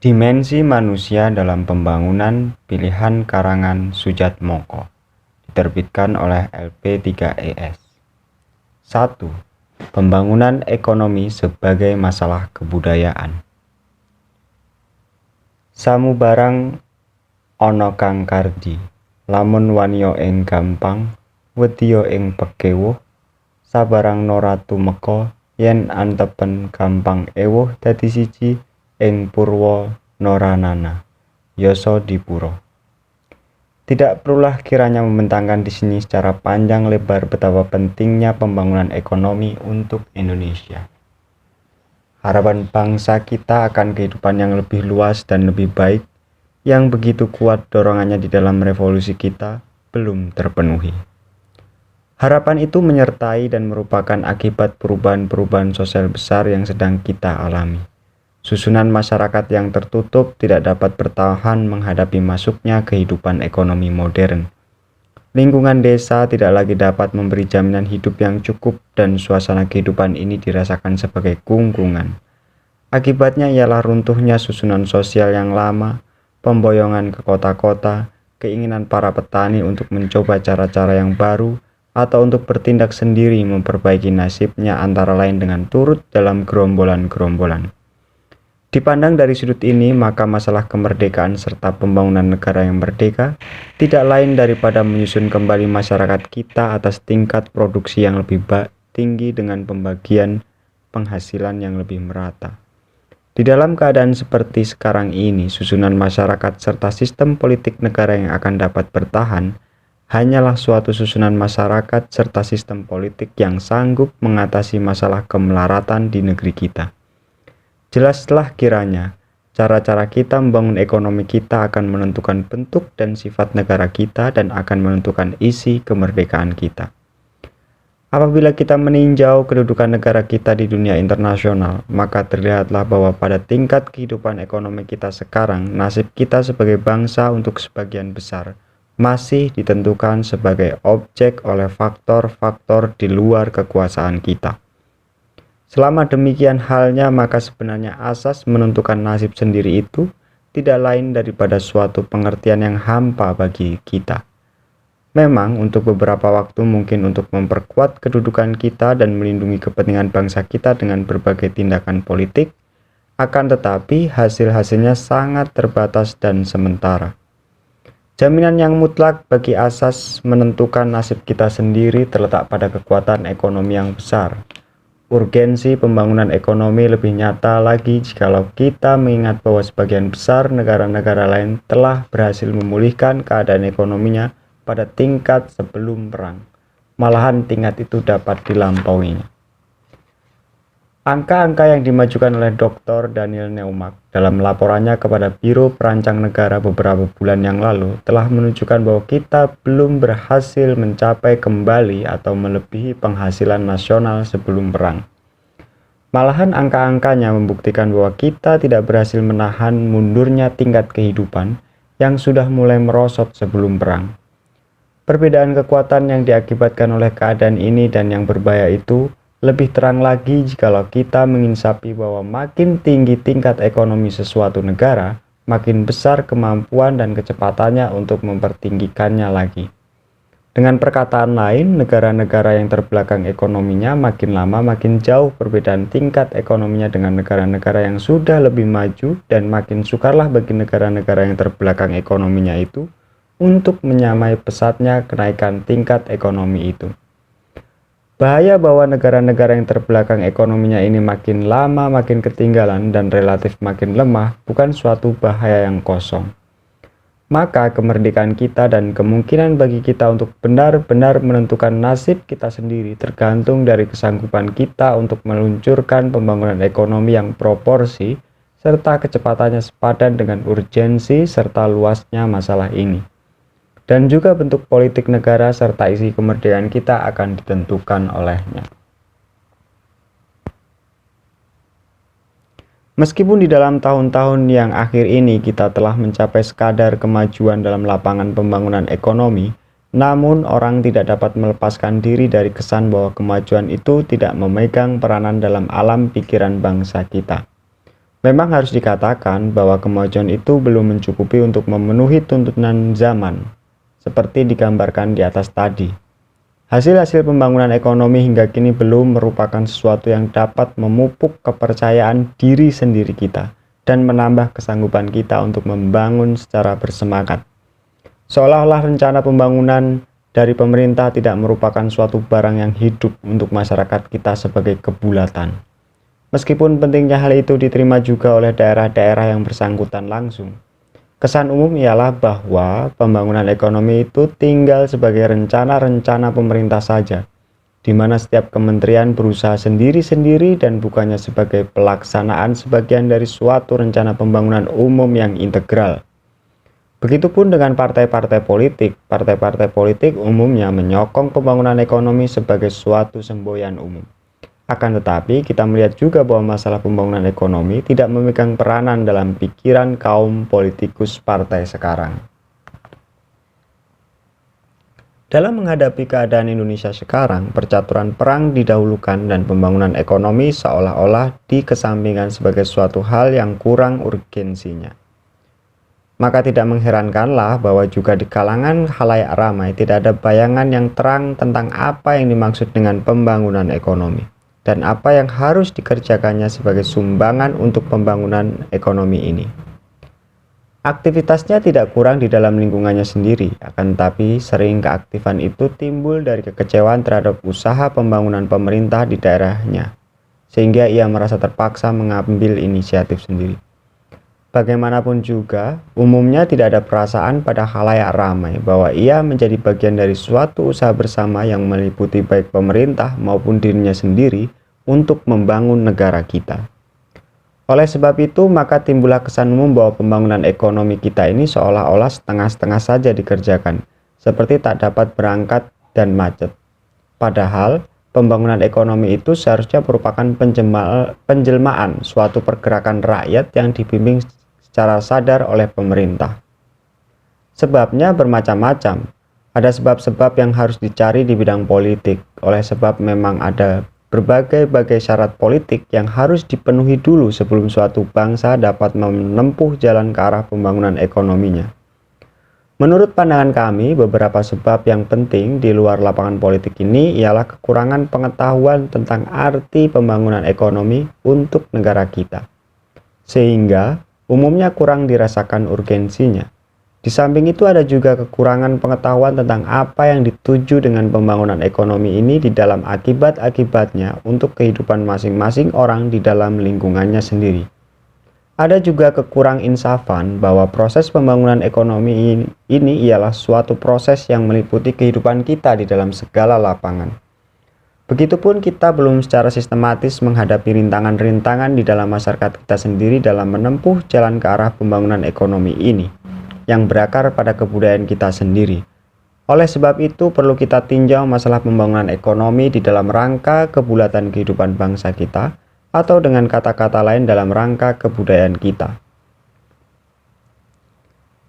Dimensi manusia dalam pembangunan pilihan karangan Sujatmoko diterbitkan oleh LP3ES. 1. Pembangunan ekonomi sebagai masalah kebudayaan. Samubarang ana kang kardi, lamun waniya ing gampang, wedya ing pekewuh, sabarang nora tumeka yen antepen gampang ewuh dadi siji ing purwa noranana, yasa dipura. Tidak perlulah kiranya membentangkan di sini secara panjang lebar betapa pentingnya pembangunan ekonomi untuk Indonesia. Harapan bangsa kita akan kehidupan yang lebih luas dan lebih baik, yang begitu kuat dorongannya di dalam revolusi kita, belum terpenuhi. Harapan itu menyertai dan merupakan akibat perubahan-perubahan sosial besar yang sedang kita alami. Susunan masyarakat yang tertutup tidak dapat bertahan menghadapi masuknya kehidupan ekonomi modern. Lingkungan desa tidak lagi dapat memberi jaminan hidup yang cukup dan suasana kehidupan ini dirasakan sebagai kungkungan. Akibatnya ialah runtuhnya susunan sosial yang lama, pemboyongan ke kota-kota, keinginan para petani untuk mencoba cara-cara yang baru, atau untuk bertindak sendiri memperbaiki nasibnya antara lain dengan turut dalam gerombolan-gerombolan. Dipandang dari sudut ini, maka masalah kemerdekaan serta pembangunan negara yang merdeka tidak lain daripada menyusun kembali masyarakat kita atas tingkat produksi yang lebih tinggi dengan pembagian penghasilan yang lebih merata. Di dalam keadaan seperti sekarang ini, susunan masyarakat serta sistem politik negara yang akan dapat bertahan hanyalah suatu susunan masyarakat serta sistem politik yang sanggup mengatasi masalah kemelaratan di negeri kita. Jelaslah kiranya, cara-cara kita membangun ekonomi kita akan menentukan bentuk dan sifat negara kita dan akan menentukan isi kemerdekaan kita. Apabila kita meninjau kedudukan negara kita di dunia internasional, maka terlihatlah bahwa pada tingkat kehidupan ekonomi kita sekarang, nasib kita sebagai bangsa untuk sebagian besar masih ditentukan sebagai objek oleh faktor-faktor di luar kekuasaan kita. Selama demikian halnya, maka sebenarnya asas menentukan nasib sendiri itu tidak lain daripada suatu pengertian yang hampa bagi kita. Memang untuk beberapa waktu mungkin untuk memperkuat kedudukan kita dan melindungi kepentingan bangsa kita dengan berbagai tindakan politik, akan tetapi hasil-hasilnya sangat terbatas dan sementara. Jaminan yang mutlak bagi asas menentukan nasib kita sendiri terletak pada kekuatan ekonomi yang besar. Urgensi pembangunan ekonomi lebih nyata lagi jikalau kita mengingat bahwa sebagian besar negara-negara lain telah berhasil memulihkan keadaan ekonominya pada tingkat sebelum perang. Malahan tingkat itu dapat dilampauinya. Angka-angka yang dimajukan oleh Dr. Daniel Neumark dalam laporannya kepada Biro Perancang Negara beberapa bulan yang lalu telah menunjukkan bahwa kita belum berhasil mencapai kembali atau melebihi penghasilan nasional sebelum perang. Malahan angka-angkanya membuktikan bahwa kita tidak berhasil menahan mundurnya tingkat kehidupan yang sudah mulai merosot sebelum perang. Perbedaan kekuatan yang diakibatkan oleh keadaan ini dan yang berbahaya itu lebih terang lagi jikalau kita menginsapi bahwa makin tinggi tingkat ekonomi sesuatu negara, makin besar kemampuan dan kecepatannya untuk mempertinggikannya lagi. Dengan perkataan lain, negara-negara yang terbelakang ekonominya makin lama makin jauh perbedaan tingkat ekonominya dengan negara-negara yang sudah lebih maju, dan makin sukarlah bagi negara-negara yang terbelakang ekonominya itu untuk menyamai pesatnya kenaikan tingkat ekonomi itu. Bahaya bahwa negara-negara yang terbelakang ekonominya ini makin lama makin ketinggalan dan relatif makin lemah bukan suatu bahaya yang kosong. Maka kemerdekaan kita dan kemungkinan bagi kita untuk benar-benar menentukan nasib kita sendiri tergantung dari kesanggupan kita untuk meluncurkan pembangunan ekonomi yang proporsi serta kecepatannya sepadan dengan urgensi serta luasnya masalah ini. Dan juga bentuk politik negara serta isi kemerdekaan kita akan ditentukan olehnya. Meskipun di dalam tahun-tahun yang akhir ini kita telah mencapai sekadar kemajuan dalam lapangan pembangunan ekonomi, namun orang tidak dapat melepaskan diri dari kesan bahwa kemajuan itu tidak memegang peranan dalam alam pikiran bangsa kita. Memang harus dikatakan bahwa kemajuan itu belum mencukupi untuk memenuhi tuntutan zaman, seperti digambarkan di atas tadi. Hasil-hasil pembangunan ekonomi hingga kini belum merupakan sesuatu yang dapat memupuk kepercayaan diri sendiri kita dan menambah kesanggupan kita untuk membangun secara bersemangat. Seolah-olah rencana pembangunan dari pemerintah tidak merupakan suatu barang yang hidup untuk masyarakat kita sebagai kebulatan. Meskipun pentingnya hal itu diterima juga oleh daerah-daerah yang bersangkutan langsung. Kesan umum ialah bahwa pembangunan ekonomi itu tinggal sebagai rencana-rencana pemerintah saja, di mana setiap kementerian berusaha sendiri-sendiri dan bukannya sebagai pelaksanaan sebagian dari suatu rencana pembangunan umum yang integral. Begitupun dengan partai-partai politik. Partai-partai politik umumnya menyokong pembangunan ekonomi sebagai suatu semboyan umum. Akan tetapi, kita melihat juga bahwa masalah pembangunan ekonomi tidak memegang peranan dalam pikiran kaum politikus partai sekarang. Dalam menghadapi keadaan Indonesia sekarang, percaturan perang didahulukan dan pembangunan ekonomi seolah-olah dikesampingkan sebagai suatu hal yang kurang urgensinya. Maka tidak mengherankanlah bahwa juga di kalangan khalayak ramai tidak ada bayangan yang terang tentang apa yang dimaksud dengan pembangunan ekonomi dan apa yang harus dikerjakannya sebagai sumbangan untuk pembangunan ekonomi ini. Aktivitasnya tidak kurang di dalam lingkungannya sendiri, akan tetapi sering keaktifan itu timbul dari kekecewaan terhadap usaha pembangunan pemerintah di daerahnya, sehingga ia merasa terpaksa mengambil inisiatif sendiri. Bagaimanapun juga, umumnya tidak ada perasaan pada khalayak ramai bahwa ia menjadi bagian dari suatu usaha bersama yang meliputi baik pemerintah maupun dirinya sendiri untuk membangun negara kita. Oleh sebab itu, maka timbullah kesan umum bahwa pembangunan ekonomi kita ini seolah-olah setengah-setengah saja dikerjakan, seperti tak dapat berangkat dan macet. Padahal, pembangunan ekonomi itu seharusnya merupakan penjelmaan suatu pergerakan rakyat yang dibimbing secara sadar oleh pemerintah. Sebabnya bermacam-macam. Ada sebab-sebab yang harus dicari di bidang politik, oleh sebab memang ada berbagai-bagai syarat politik yang harus dipenuhi dulu sebelum suatu bangsa dapat menempuh jalan ke arah pembangunan ekonominya. Menurut pandangan kami, beberapa sebab yang penting di luar lapangan politik ini ialah kekurangan pengetahuan tentang arti pembangunan ekonomi untuk negara kita, sehingga umumnya kurang dirasakan urgensinya. Di samping itu ada juga kekurangan pengetahuan tentang apa yang dituju dengan pembangunan ekonomi ini di dalam akibat-akibatnya untuk kehidupan masing-masing orang di dalam lingkungannya sendiri. Ada juga kekurang insafan bahwa proses pembangunan ekonomi ini ialah suatu proses yang meliputi kehidupan kita di dalam segala lapangan. Begitupun kita belum secara sistematis menghadapi rintangan-rintangan di dalam masyarakat kita sendiri dalam menempuh jalan ke arah pembangunan ekonomi ini, yang berakar pada kebudayaan kita sendiri. Oleh sebab itu, perlu kita tinjau masalah pembangunan ekonomi di dalam rangka kebulatan kehidupan bangsa kita, atau dengan kata-kata lain dalam rangka kebudayaan kita.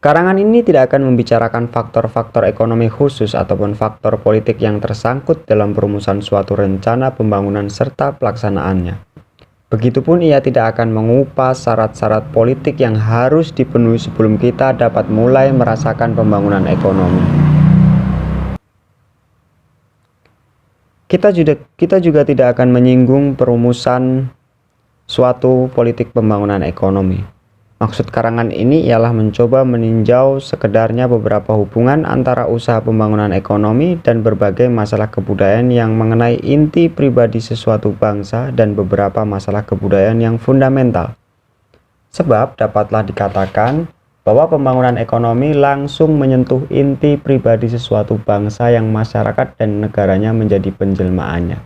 Karangan ini tidak akan membicarakan faktor-faktor ekonomi khusus ataupun faktor politik yang tersangkut dalam perumusan suatu rencana pembangunan serta pelaksanaannya. Begitupun ia tidak akan mengupas syarat-syarat politik yang harus dipenuhi sebelum kita dapat mulai merasakan pembangunan ekonomi. Kita juga tidak akan menyinggung perumusan suatu politik pembangunan ekonomi. Maksud karangan ini ialah mencoba meninjau sekedarnya beberapa hubungan antara usaha pembangunan ekonomi dan berbagai masalah kebudayaan yang mengenai inti pribadi sesuatu bangsa dan beberapa masalah kebudayaan yang fundamental. Sebab dapatlah dikatakan bahwa pembangunan ekonomi langsung menyentuh inti pribadi sesuatu bangsa yang masyarakat dan negaranya menjadi penjelmaannya.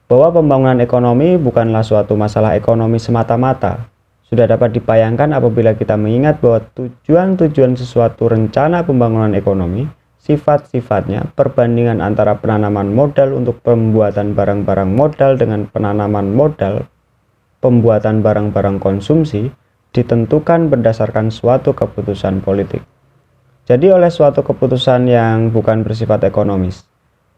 Bahwa pembangunan ekonomi bukanlah suatu masalah ekonomi semata-mata, sudah dapat dibayangkan apabila kita mengingat bahwa tujuan-tujuan sesuatu rencana pembangunan ekonomi, sifat-sifatnya, perbandingan antara penanaman modal untuk pembuatan barang-barang modal dengan penanaman modal pembuatan barang-barang konsumsi, ditentukan berdasarkan suatu keputusan politik. Jadi oleh suatu keputusan yang bukan bersifat ekonomis.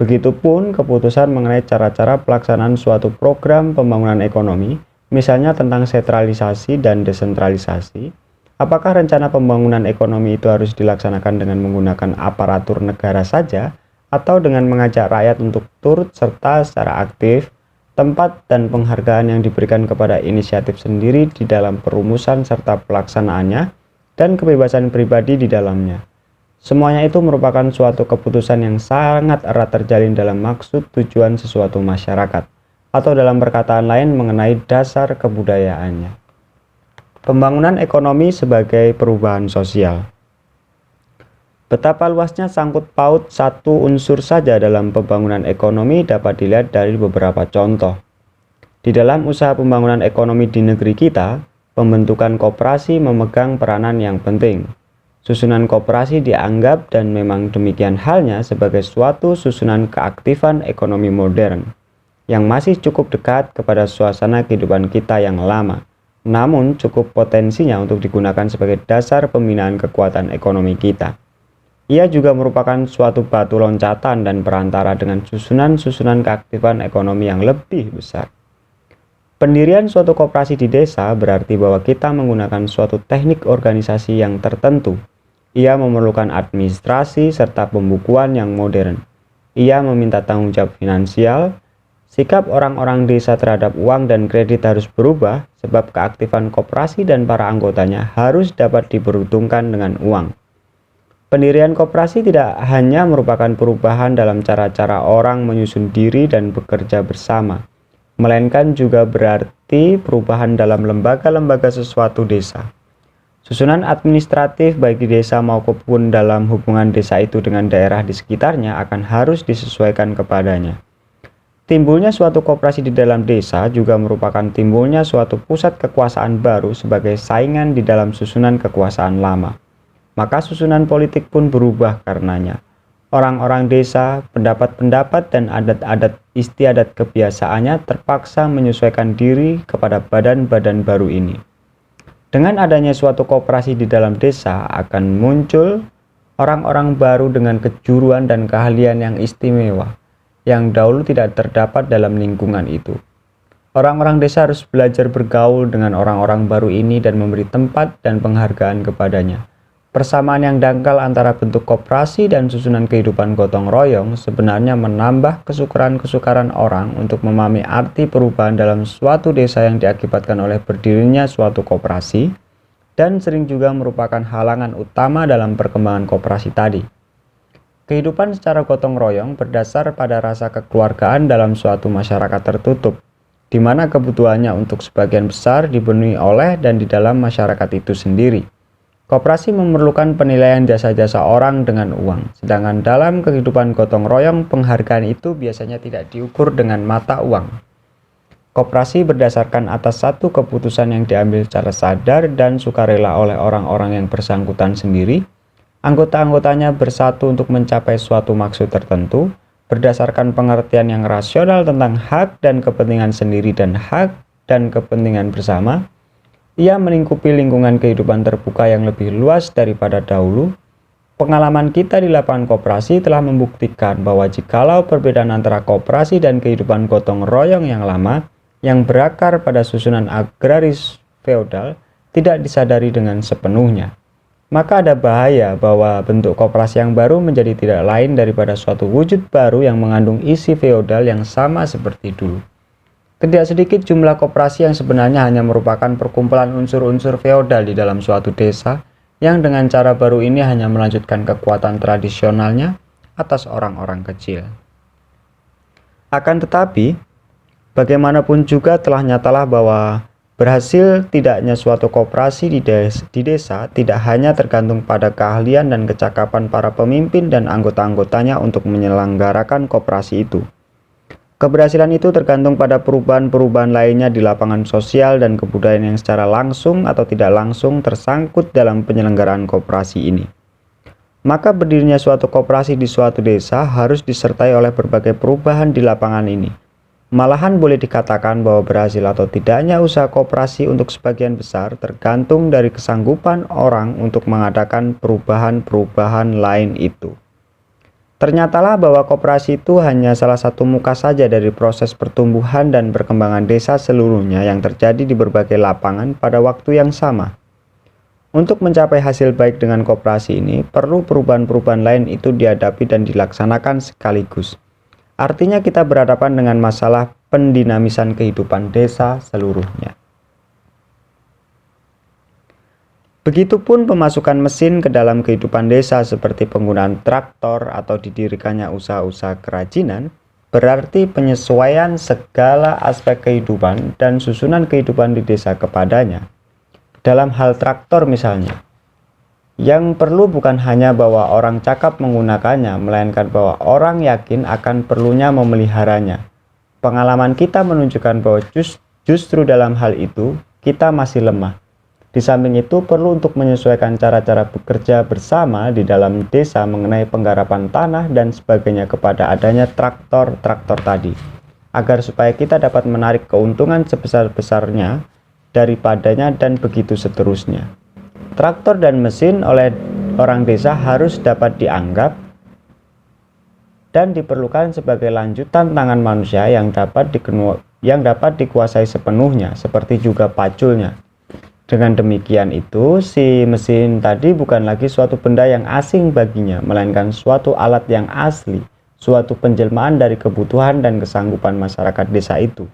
Begitupun keputusan mengenai cara-cara pelaksanaan suatu program pembangunan ekonomi misalnya tentang sentralisasi dan desentralisasi. Apakah rencana pembangunan ekonomi itu harus dilaksanakan dengan menggunakan aparatur negara saja, atau dengan mengajak rakyat untuk turut serta secara aktif? Tempat dan penghargaan yang diberikan kepada inisiatif sendiri di dalam perumusan serta pelaksanaannya, dan kebebasan pribadi di dalamnya. Semuanya itu merupakan suatu keputusan yang sangat erat terjalin dalam maksud tujuan sesuatu masyarakat, atau dalam perkataan lain mengenai dasar kebudayaannya. Pembangunan ekonomi sebagai perubahan sosial. Betapa luasnya sangkut paut satu unsur saja dalam pembangunan ekonomi dapat dilihat dari beberapa contoh. Di dalam usaha pembangunan ekonomi di negeri kita, pembentukan koperasi memegang peranan yang penting. Susunan koperasi dianggap dan memang demikian halnya sebagai suatu susunan keaktifan ekonomi modern yang masih cukup dekat kepada suasana kehidupan kita yang lama, namun cukup potensinya untuk digunakan sebagai dasar pembinaan kekuatan ekonomi kita. Ia juga merupakan suatu batu loncatan dan perantara dengan susunan-susunan keaktifan ekonomi yang lebih besar. Pendirian suatu koperasi di desa berarti bahwa kita menggunakan suatu teknik organisasi yang tertentu. Ia memerlukan administrasi serta pembukuan yang modern. Ia meminta tanggung jawab finansial. Sikap orang-orang desa terhadap uang dan kredit harus berubah sebab keaktifan koperasi dan para anggotanya harus dapat diperhitungkan dengan uang. Pendirian koperasi tidak hanya merupakan perubahan dalam cara-cara orang menyusun diri dan bekerja bersama, melainkan juga berarti perubahan dalam lembaga-lembaga sesuatu desa. Susunan administratif baik di desa maupun dalam hubungan desa itu dengan daerah di sekitarnya akan harus disesuaikan kepadanya. Timbulnya suatu koperasi di dalam desa juga merupakan timbulnya suatu pusat kekuasaan baru sebagai saingan di dalam susunan kekuasaan lama. Maka susunan politik pun berubah karenanya. Orang-orang desa, pendapat-pendapat dan adat-adat istiadat kebiasaannya terpaksa menyesuaikan diri kepada badan-badan baru ini. Dengan adanya suatu koperasi di dalam desa akan muncul orang-orang baru dengan kejuruan dan keahlian yang istimewa, yang dahulu tidak terdapat dalam lingkungan itu. Orang-orang desa harus belajar bergaul dengan orang-orang baru ini dan memberi tempat dan penghargaan kepadanya. Persamaan yang dangkal antara bentuk koperasi dan susunan kehidupan gotong royong sebenarnya menambah kesukaran-kesukaran orang untuk memahami arti perubahan dalam suatu desa yang diakibatkan oleh berdirinya suatu koperasi, dan sering juga merupakan halangan utama dalam perkembangan koperasi tadi. Kehidupan secara gotong royong berdasar pada rasa kekeluargaan dalam suatu masyarakat tertutup, di mana kebutuhannya untuk sebagian besar dipenuhi oleh dan di dalam masyarakat itu sendiri. Koperasi memerlukan penilaian jasa-jasa orang dengan uang, sedangkan dalam kehidupan gotong royong penghargaan itu biasanya tidak diukur dengan mata uang. Koperasi berdasarkan atas satu keputusan yang diambil secara sadar dan sukarela oleh orang-orang yang bersangkutan sendiri. Anggota-anggotanya bersatu untuk mencapai suatu maksud tertentu berdasarkan pengertian yang rasional tentang hak dan kepentingan sendiri dan hak dan kepentingan bersama. Ia melingkupi lingkungan kehidupan terbuka yang lebih luas daripada dahulu. Pengalaman kita di lapangan koperasi telah membuktikan bahwa jikalau perbedaan antara koperasi dan kehidupan gotong royong yang lama yang berakar pada susunan agraris feodal tidak disadari dengan sepenuhnya, maka ada bahaya bahwa bentuk koperasi yang baru menjadi tidak lain daripada suatu wujud baru yang mengandung isi feodal yang sama seperti dulu. Tidak sedikit jumlah koperasi yang sebenarnya hanya merupakan perkumpulan unsur-unsur feodal di dalam suatu desa yang dengan cara baru ini hanya melanjutkan kekuatan tradisionalnya atas orang-orang kecil. Akan tetapi, bagaimanapun juga telah nyatalah bahwa berhasil tidaknya suatu koperasi di desa tidak hanya tergantung pada keahlian dan kecakapan para pemimpin dan anggota-anggotanya untuk menyelenggarakan koperasi itu. Keberhasilan itu tergantung pada perubahan-perubahan lainnya di lapangan sosial dan kebudayaan yang secara langsung atau tidak langsung tersangkut dalam penyelenggaraan koperasi ini. Maka berdirinya suatu koperasi di suatu desa harus disertai oleh berbagai perubahan di lapangan ini. Malahan boleh dikatakan bahwa berhasil atau tidaknya usaha koperasi untuk sebagian besar tergantung dari kesanggupan orang untuk mengadakan perubahan-perubahan lain itu. Ternyatalah bahwa koperasi itu hanya salah satu muka saja dari proses pertumbuhan dan perkembangan desa seluruhnya yang terjadi di berbagai lapangan pada waktu yang sama. Untuk mencapai hasil baik dengan koperasi ini, perlu perubahan-perubahan lain itu dihadapi dan dilaksanakan sekaligus. Artinya kita berhadapan dengan masalah pendinamisan kehidupan desa seluruhnya. Begitupun pemasukan mesin ke dalam kehidupan desa seperti penggunaan traktor atau didirikannya usaha-usaha kerajinan, berarti penyesuaian segala aspek kehidupan dan susunan kehidupan di desa kepadanya. Dalam hal traktor misalnya, yang perlu bukan hanya bahwa orang cakap menggunakannya, melainkan bahwa orang yakin akan perlunya memeliharanya. Pengalaman kita menunjukkan bahwa justru dalam hal itu kita masih lemah. Di samping itu perlu untuk menyesuaikan cara-cara bekerja bersama di dalam desa mengenai penggarapan tanah dan sebagainya kepada adanya traktor-traktor tadi, agar supaya kita dapat menarik keuntungan sebesar-besarnya daripadanya dan begitu seterusnya. Traktor dan mesin oleh orang desa harus dapat dianggap dan diperlukan sebagai lanjutan tangan manusia yang dapat dikuasai sepenuhnya, seperti juga paculnya. Dengan demikian itu, si mesin tadi bukan lagi suatu benda yang asing baginya, melainkan suatu alat yang asli, suatu penjelmaan dari kebutuhan dan kesanggupan masyarakat desa itu.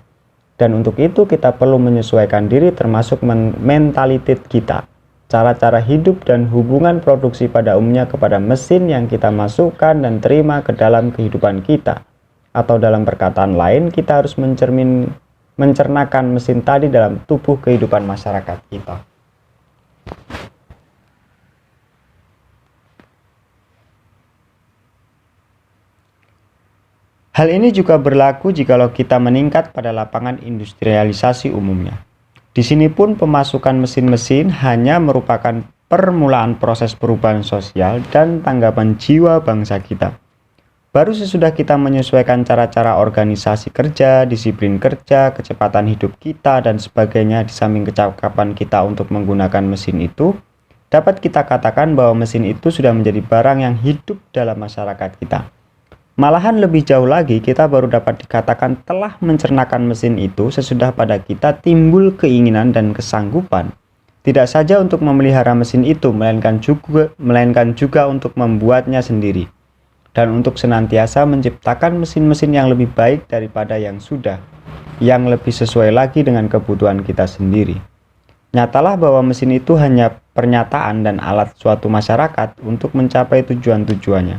Dan untuk itu kita perlu menyesuaikan diri termasuk mentalitas kita, cara-cara hidup dan hubungan produksi pada umumnya kepada mesin yang kita masukkan dan terima ke dalam kehidupan kita. Atau dalam perkataan lain, kita harus mencernakan mesin tadi dalam tubuh kehidupan masyarakat kita. Hal ini juga berlaku jikalau kita meningkat pada lapangan industrialisasi umumnya. Di sini pun pemasukan mesin-mesin hanya merupakan permulaan proses perubahan sosial dan tanggapan jiwa bangsa kita. Baru sesudah kita menyesuaikan cara-cara organisasi kerja, disiplin kerja, kecepatan hidup kita, dan sebagainya di samping kecakapan kita untuk menggunakan mesin itu, dapat kita katakan bahwa mesin itu sudah menjadi barang yang hidup dalam masyarakat kita. Malahan lebih jauh lagi, kita baru dapat dikatakan telah mencernakan mesin itu sesudah pada kita timbul keinginan dan kesanggupan, tidak saja untuk memelihara mesin itu, melainkan juga untuk membuatnya sendiri. Dan untuk senantiasa menciptakan mesin-mesin yang lebih baik daripada yang sudah, yang lebih sesuai lagi dengan kebutuhan kita sendiri. Nyatalah bahwa mesin itu hanya pernyataan dan alat suatu masyarakat untuk mencapai tujuan-tujuannya.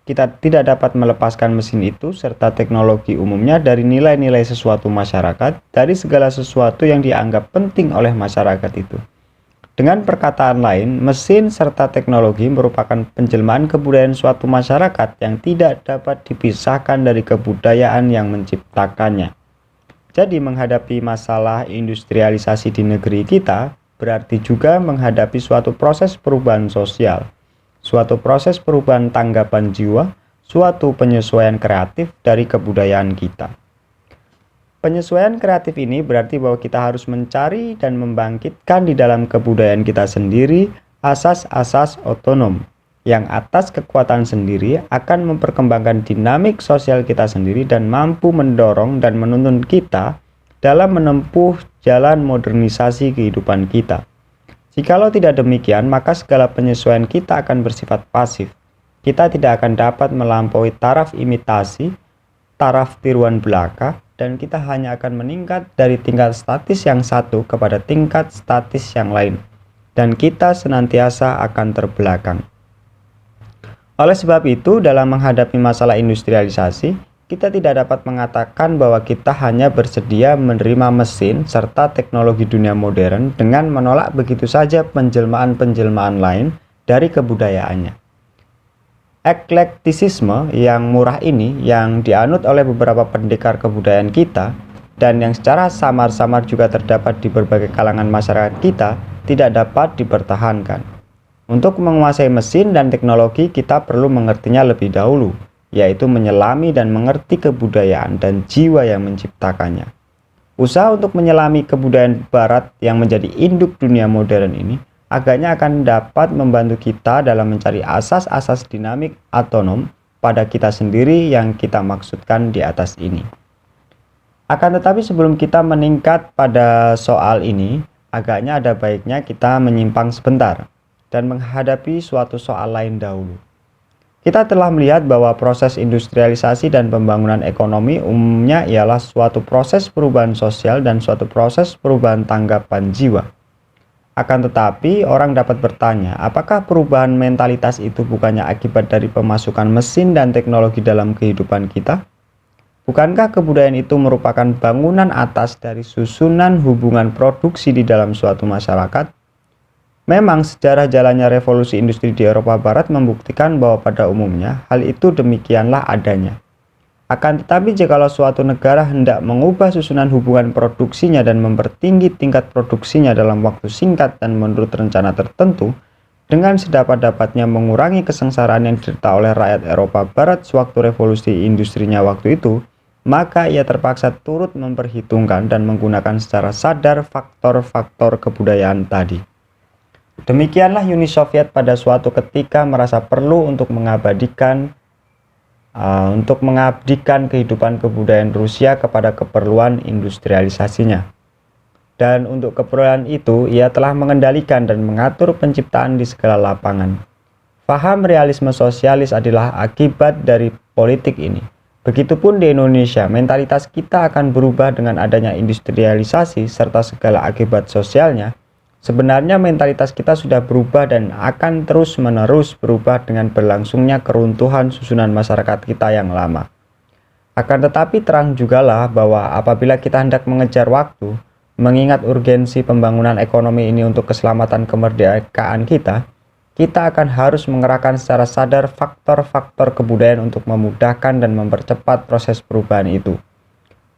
Kita tidak dapat melepaskan mesin itu serta teknologi umumnya dari nilai-nilai sesuatu masyarakat, dari segala sesuatu yang dianggap penting oleh masyarakat itu. Dengan perkataan lain, mesin serta teknologi merupakan penjelmaan kebudayaan suatu masyarakat yang tidak dapat dipisahkan dari kebudayaan yang menciptakannya. Jadi menghadapi masalah industrialisasi di negeri kita berarti juga menghadapi suatu proses perubahan sosial, suatu proses perubahan tanggapan jiwa, suatu penyesuaian kreatif dari kebudayaan kita. Penyesuaian kreatif ini berarti bahwa kita harus mencari dan membangkitkan di dalam kebudayaan kita sendiri asas-asas otonom yang atas kekuatan sendiri akan memperkembangkan dinamik sosial kita sendiri dan mampu mendorong dan menuntun kita dalam menempuh jalan modernisasi kehidupan kita. Jikalau tidak demikian, maka segala penyesuaian kita akan bersifat pasif. Kita tidak akan dapat melampaui taraf imitasi, taraf tiruan belaka, dan kita hanya akan meningkat dari tingkat statis yang satu kepada tingkat statis yang lain, dan kita senantiasa akan terbelakang. Oleh sebab itu, dalam menghadapi masalah industrialisasi, kita tidak dapat mengatakan bahwa kita hanya bersedia menerima mesin serta teknologi dunia modern dengan menolak begitu saja penjelmaan-penjelmaan lain dari kebudayaannya. Eklektisisme yang murah ini yang dianut oleh beberapa pendekar kebudayaan kita dan yang secara samar-samar juga terdapat di berbagai kalangan masyarakat kita tidak dapat dipertahankan. Untuk menguasai mesin dan teknologi kita perlu mengertinya lebih dahulu, yaitu menyelami dan mengerti kebudayaan dan jiwa yang menciptakannya. Usaha untuk menyelami kebudayaan barat yang menjadi induk dunia modern ini agaknya akan dapat membantu kita dalam mencari asas-asas dinamik otonom pada kita sendiri yang kita maksudkan di atas ini. Akan tetapi sebelum kita meningkat pada soal ini, agaknya ada baiknya kita menyimpang sebentar dan menghadapi suatu soal lain dahulu. Kita telah melihat bahwa proses industrialisasi dan pembangunan ekonomi umumnya ialah suatu proses perubahan sosial dan suatu proses perubahan tanggapan jiwa. Akan tetapi, orang dapat bertanya, apakah perubahan mentalitas itu bukannya akibat dari pemasukan mesin dan teknologi dalam kehidupan kita? Bukankah kebudayaan itu merupakan bangunan atas dari susunan hubungan produksi di dalam suatu masyarakat? Memang sejarah jalannya revolusi industri di Eropa Barat membuktikan bahwa pada umumnya hal itu demikianlah adanya. Akan tetapi jikalau suatu negara hendak mengubah susunan hubungan produksinya dan mempertinggi tingkat produksinya dalam waktu singkat dan menurut rencana tertentu, dengan sedapat-dapatnya mengurangi kesengsaraan yang diderita oleh rakyat Eropa Barat sewaktu revolusi industrinya waktu itu, maka ia terpaksa turut memperhitungkan dan menggunakan secara sadar faktor-faktor kebudayaan tadi. Demikianlah Uni Soviet pada suatu ketika merasa perlu untuk mengabdikan kehidupan kebudayaan Rusia kepada keperluan industrialisasinya. Dan untuk keperluan itu, ia telah mengendalikan dan mengatur penciptaan di segala lapangan. Faham realisme sosialis adalah akibat dari politik ini. Begitupun di Indonesia, mentalitas kita akan berubah dengan adanya industrialisasi serta segala akibat sosialnya. Sebenarnya mentalitas kita sudah berubah dan akan terus-menerus berubah dengan berlangsungnya keruntuhan susunan masyarakat kita yang lama. Akan tetapi terang jugalah bahwa apabila kita hendak mengejar waktu, mengingat urgensi pembangunan ekonomi ini untuk keselamatan kemerdekaan kita, kita akan harus mengerahkan secara sadar faktor-faktor kebudayaan untuk memudahkan dan mempercepat proses perubahan itu.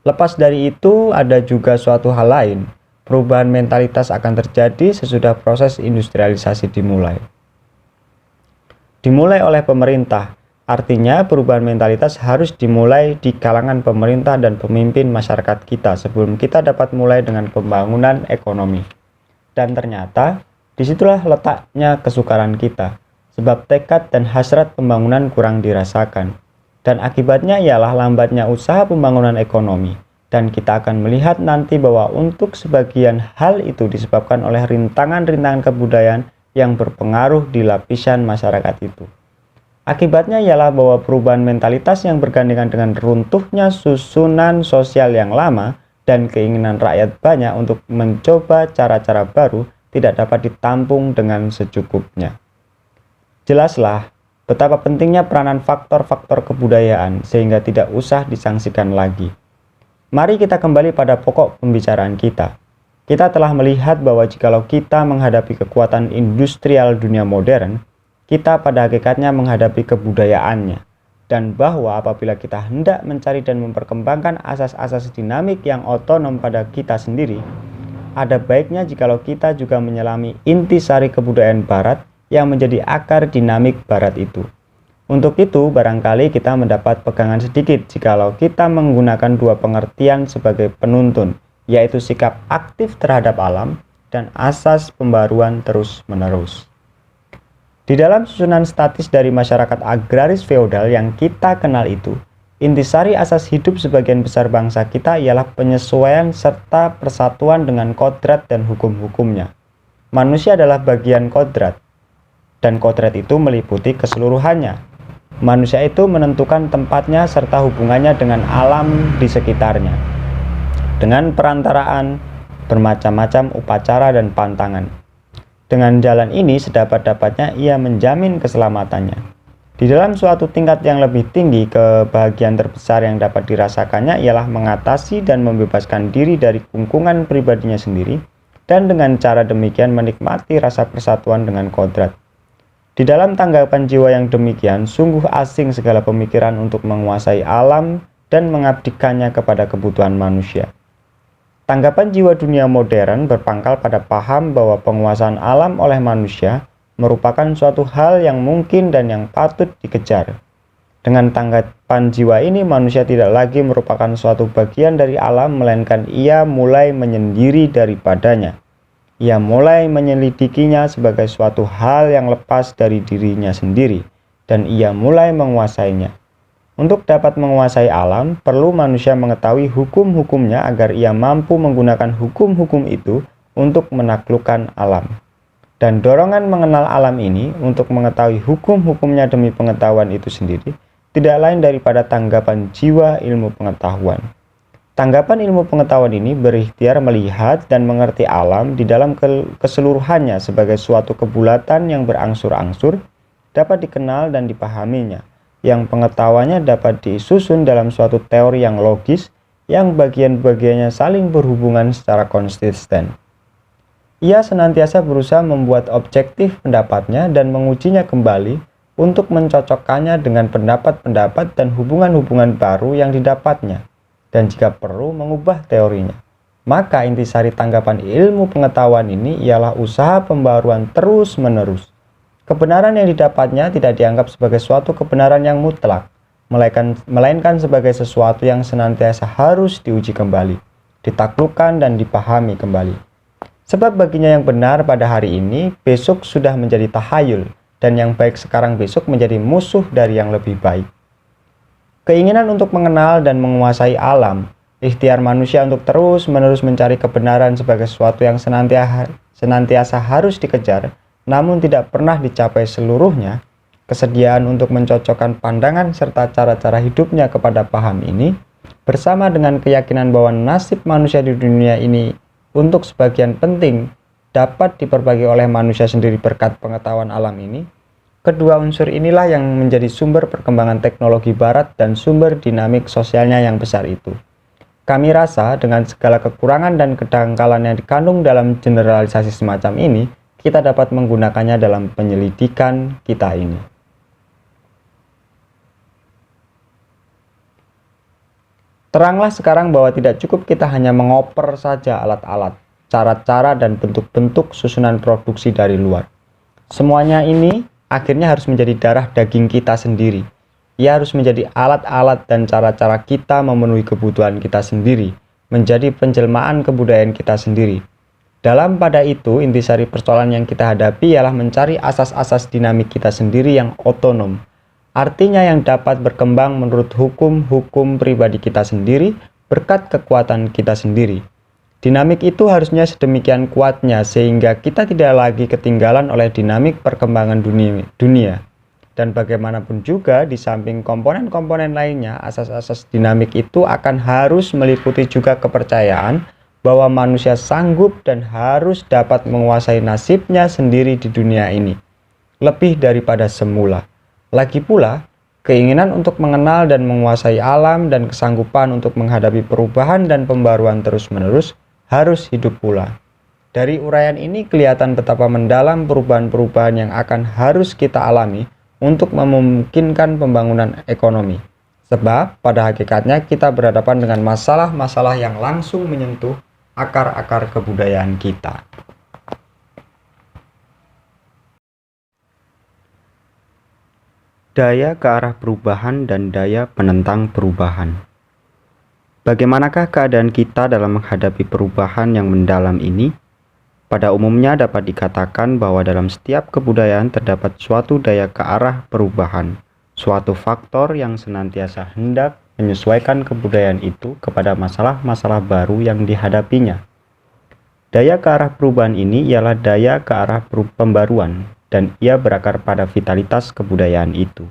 Lepas dari itu, ada juga suatu hal lain. Perubahan mentalitas akan terjadi sesudah proses industrialisasi dimulai. Dimulai oleh pemerintah, artinya perubahan mentalitas harus dimulai di kalangan pemerintah dan pemimpin masyarakat kita sebelum kita dapat mulai dengan pembangunan ekonomi. Dan ternyata, disitulah letaknya kesukaran kita, sebab tekad dan hasrat pembangunan kurang dirasakan. Dan akibatnya ialah lambatnya usaha pembangunan ekonomi. Dan kita akan melihat nanti bahwa untuk sebagian hal itu disebabkan oleh rintangan-rintangan kebudayaan yang berpengaruh di lapisan masyarakat itu. Akibatnya ialah bahwa perubahan mentalitas yang bergandengan dengan runtuhnya susunan sosial yang lama dan keinginan rakyat banyak untuk mencoba cara-cara baru tidak dapat ditampung dengan secukupnya. Jelaslah betapa pentingnya peranan faktor-faktor kebudayaan sehingga tidak usah disangsikan lagi. Mari kita kembali pada pokok pembicaraan kita. Kita telah melihat bahwa jikalau kita menghadapi kekuatan industrial dunia modern, kita pada hakikatnya menghadapi kebudayaannya. Dan bahwa apabila kita hendak mencari dan memperkembangkan asas-asas dinamik yang otonom pada kita sendiri, ada baiknya jikalau kita juga menyelami intisari kebudayaan Barat yang menjadi akar dinamik Barat itu. Untuk itu, barangkali kita mendapat pegangan sedikit jikalau kita menggunakan dua pengertian sebagai penuntun, yaitu sikap aktif terhadap alam dan asas pembaruan terus-menerus. Di dalam susunan statis dari masyarakat agraris feodal yang kita kenal itu, intisari asas hidup sebagian besar bangsa kita ialah penyesuaian serta persatuan dengan kodrat dan hukum-hukumnya. Manusia adalah bagian kodrat, dan kodrat itu meliputi keseluruhannya. Manusia itu menentukan tempatnya serta hubungannya dengan alam di sekitarnya, dengan perantaraan bermacam-macam upacara dan pantangan. Dengan jalan ini sedapat-dapatnya ia menjamin keselamatannya. Di dalam suatu tingkat yang lebih tinggi, kebahagiaan terbesar yang dapat dirasakannya ialah mengatasi dan membebaskan diri dari kungkungan pribadinya sendiri, dan dengan cara demikian menikmati rasa persatuan dengan kodrat. Di dalam tanggapan jiwa yang demikian, sungguh asing segala pemikiran untuk menguasai alam dan mengabdikannya kepada kebutuhan manusia. Tanggapan jiwa dunia modern berpangkal pada paham bahwa penguasaan alam oleh manusia merupakan suatu hal yang mungkin dan yang patut dikejar. Dengan tanggapan jiwa ini, manusia tidak lagi merupakan suatu bagian dari alam, melainkan ia mulai menyendiri daripadanya. Ia mulai menyelidikinya sebagai suatu hal yang lepas dari dirinya sendiri, dan ia mulai menguasainya. Untuk dapat menguasai alam, perlu manusia mengetahui hukum-hukumnya agar ia mampu menggunakan hukum-hukum itu untuk menaklukkan alam. Dan dorongan mengenal alam ini untuk mengetahui hukum-hukumnya demi pengetahuan itu sendiri tidak lain daripada tanggapan jiwa ilmu pengetahuan. Tanggapan ilmu pengetahuan ini berikhtiar melihat dan mengerti alam di dalam keseluruhannya sebagai suatu kebulatan yang berangsur-angsur dapat dikenal dan dipahaminya, yang pengetahuannya dapat disusun dalam suatu teori yang logis yang bagian-bagiannya saling berhubungan secara konsisten. Ia senantiasa berusaha membuat objektif pendapatnya dan mengujinya kembali untuk mencocokkannya dengan pendapat-pendapat dan hubungan-hubungan baru yang didapatnya, dan jika perlu mengubah teorinya. Maka intisari tanggapan ilmu pengetahuan ini ialah usaha pembaruan terus-menerus. Kebenaran yang didapatnya tidak dianggap sebagai suatu kebenaran yang mutlak, melainkan sebagai sesuatu yang senantiasa harus diuji kembali, ditaklukkan dan dipahami kembali. Sebab baginya yang benar pada hari ini, besok sudah menjadi tahayul, dan yang baik sekarang besok menjadi musuh dari yang lebih baik. Keinginan untuk mengenal dan menguasai alam, ikhtiar manusia untuk terus-menerus mencari kebenaran sebagai sesuatu yang senantiasa harus dikejar, namun tidak pernah dicapai seluruhnya, kesediaan untuk mencocokkan pandangan serta cara-cara hidupnya kepada paham ini, bersama dengan keyakinan bahwa nasib manusia di dunia ini untuk sebagian penting dapat diperbagi oleh manusia sendiri berkat pengetahuan alam ini, kedua unsur inilah yang menjadi sumber perkembangan teknologi barat dan sumber dinamik sosialnya yang besar itu. Kami rasa dengan segala kekurangan dan kedangkalan yang dikandung dalam generalisasi semacam ini, kita dapat menggunakannya dalam penyelidikan kita ini. Teranglah sekarang bahwa tidak cukup kita hanya mengoper saja alat-alat, cara-cara dan bentuk-bentuk susunan produksi dari luar. Semuanya ini akhirnya harus menjadi darah daging kita sendiri. Ia harus menjadi alat-alat dan cara-cara kita memenuhi kebutuhan kita sendiri, menjadi penjelmaan kebudayaan kita sendiri. Dalam pada itu, intisari persoalan yang kita hadapi ialah mencari asas-asas dinamik kita sendiri yang otonom. Artinya yang dapat berkembang menurut hukum-hukum pribadi kita sendiri berkat kekuatan kita sendiri. Dinamik itu harusnya sedemikian kuatnya sehingga kita tidak lagi ketinggalan oleh dinamik perkembangan dunia. Dan bagaimanapun juga di samping komponen-komponen lainnya, asas-asas dinamik itu akan harus meliputi juga kepercayaan bahwa manusia sanggup dan harus dapat menguasai nasibnya sendiri di dunia ini, lebih daripada semula. Lagi pula, keinginan untuk mengenal dan menguasai alam dan kesanggupan untuk menghadapi perubahan dan pembaruan terus-menerus harus hidup pula. Dari uraian ini kelihatan betapa mendalam perubahan-perubahan yang akan harus kita alami untuk memungkinkan pembangunan ekonomi. Sebab pada hakikatnya kita berhadapan dengan masalah-masalah yang langsung menyentuh akar-akar kebudayaan kita. Daya ke arah perubahan dan daya penentang perubahan. Bagaimanakah keadaan kita dalam menghadapi perubahan yang mendalam ini? Pada umumnya dapat dikatakan bahwa dalam setiap kebudayaan terdapat suatu daya ke arah perubahan, suatu faktor yang senantiasa hendak menyesuaikan kebudayaan itu kepada masalah-masalah baru yang dihadapinya. Daya ke arah perubahan ini ialah daya ke arah pembaruan, dan ia berakar pada vitalitas kebudayaan itu.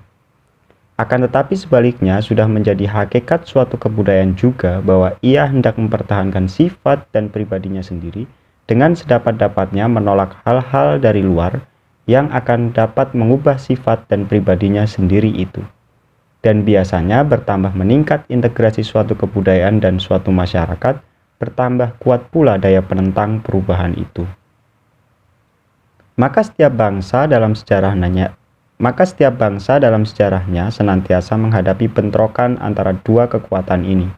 Akan tetapi sebaliknya sudah menjadi hakikat suatu kebudayaan juga bahwa ia hendak mempertahankan sifat dan pribadinya sendiri dengan sedapat-dapatnya menolak hal-hal dari luar yang akan dapat mengubah sifat dan pribadinya sendiri itu. Dan biasanya bertambah meningkat integrasi suatu kebudayaan dan suatu masyarakat, bertambah kuat pula daya penentang perubahan itu. Maka setiap bangsa dalam sejarahnya senantiasa menghadapi bentrokan antara dua kekuatan ini.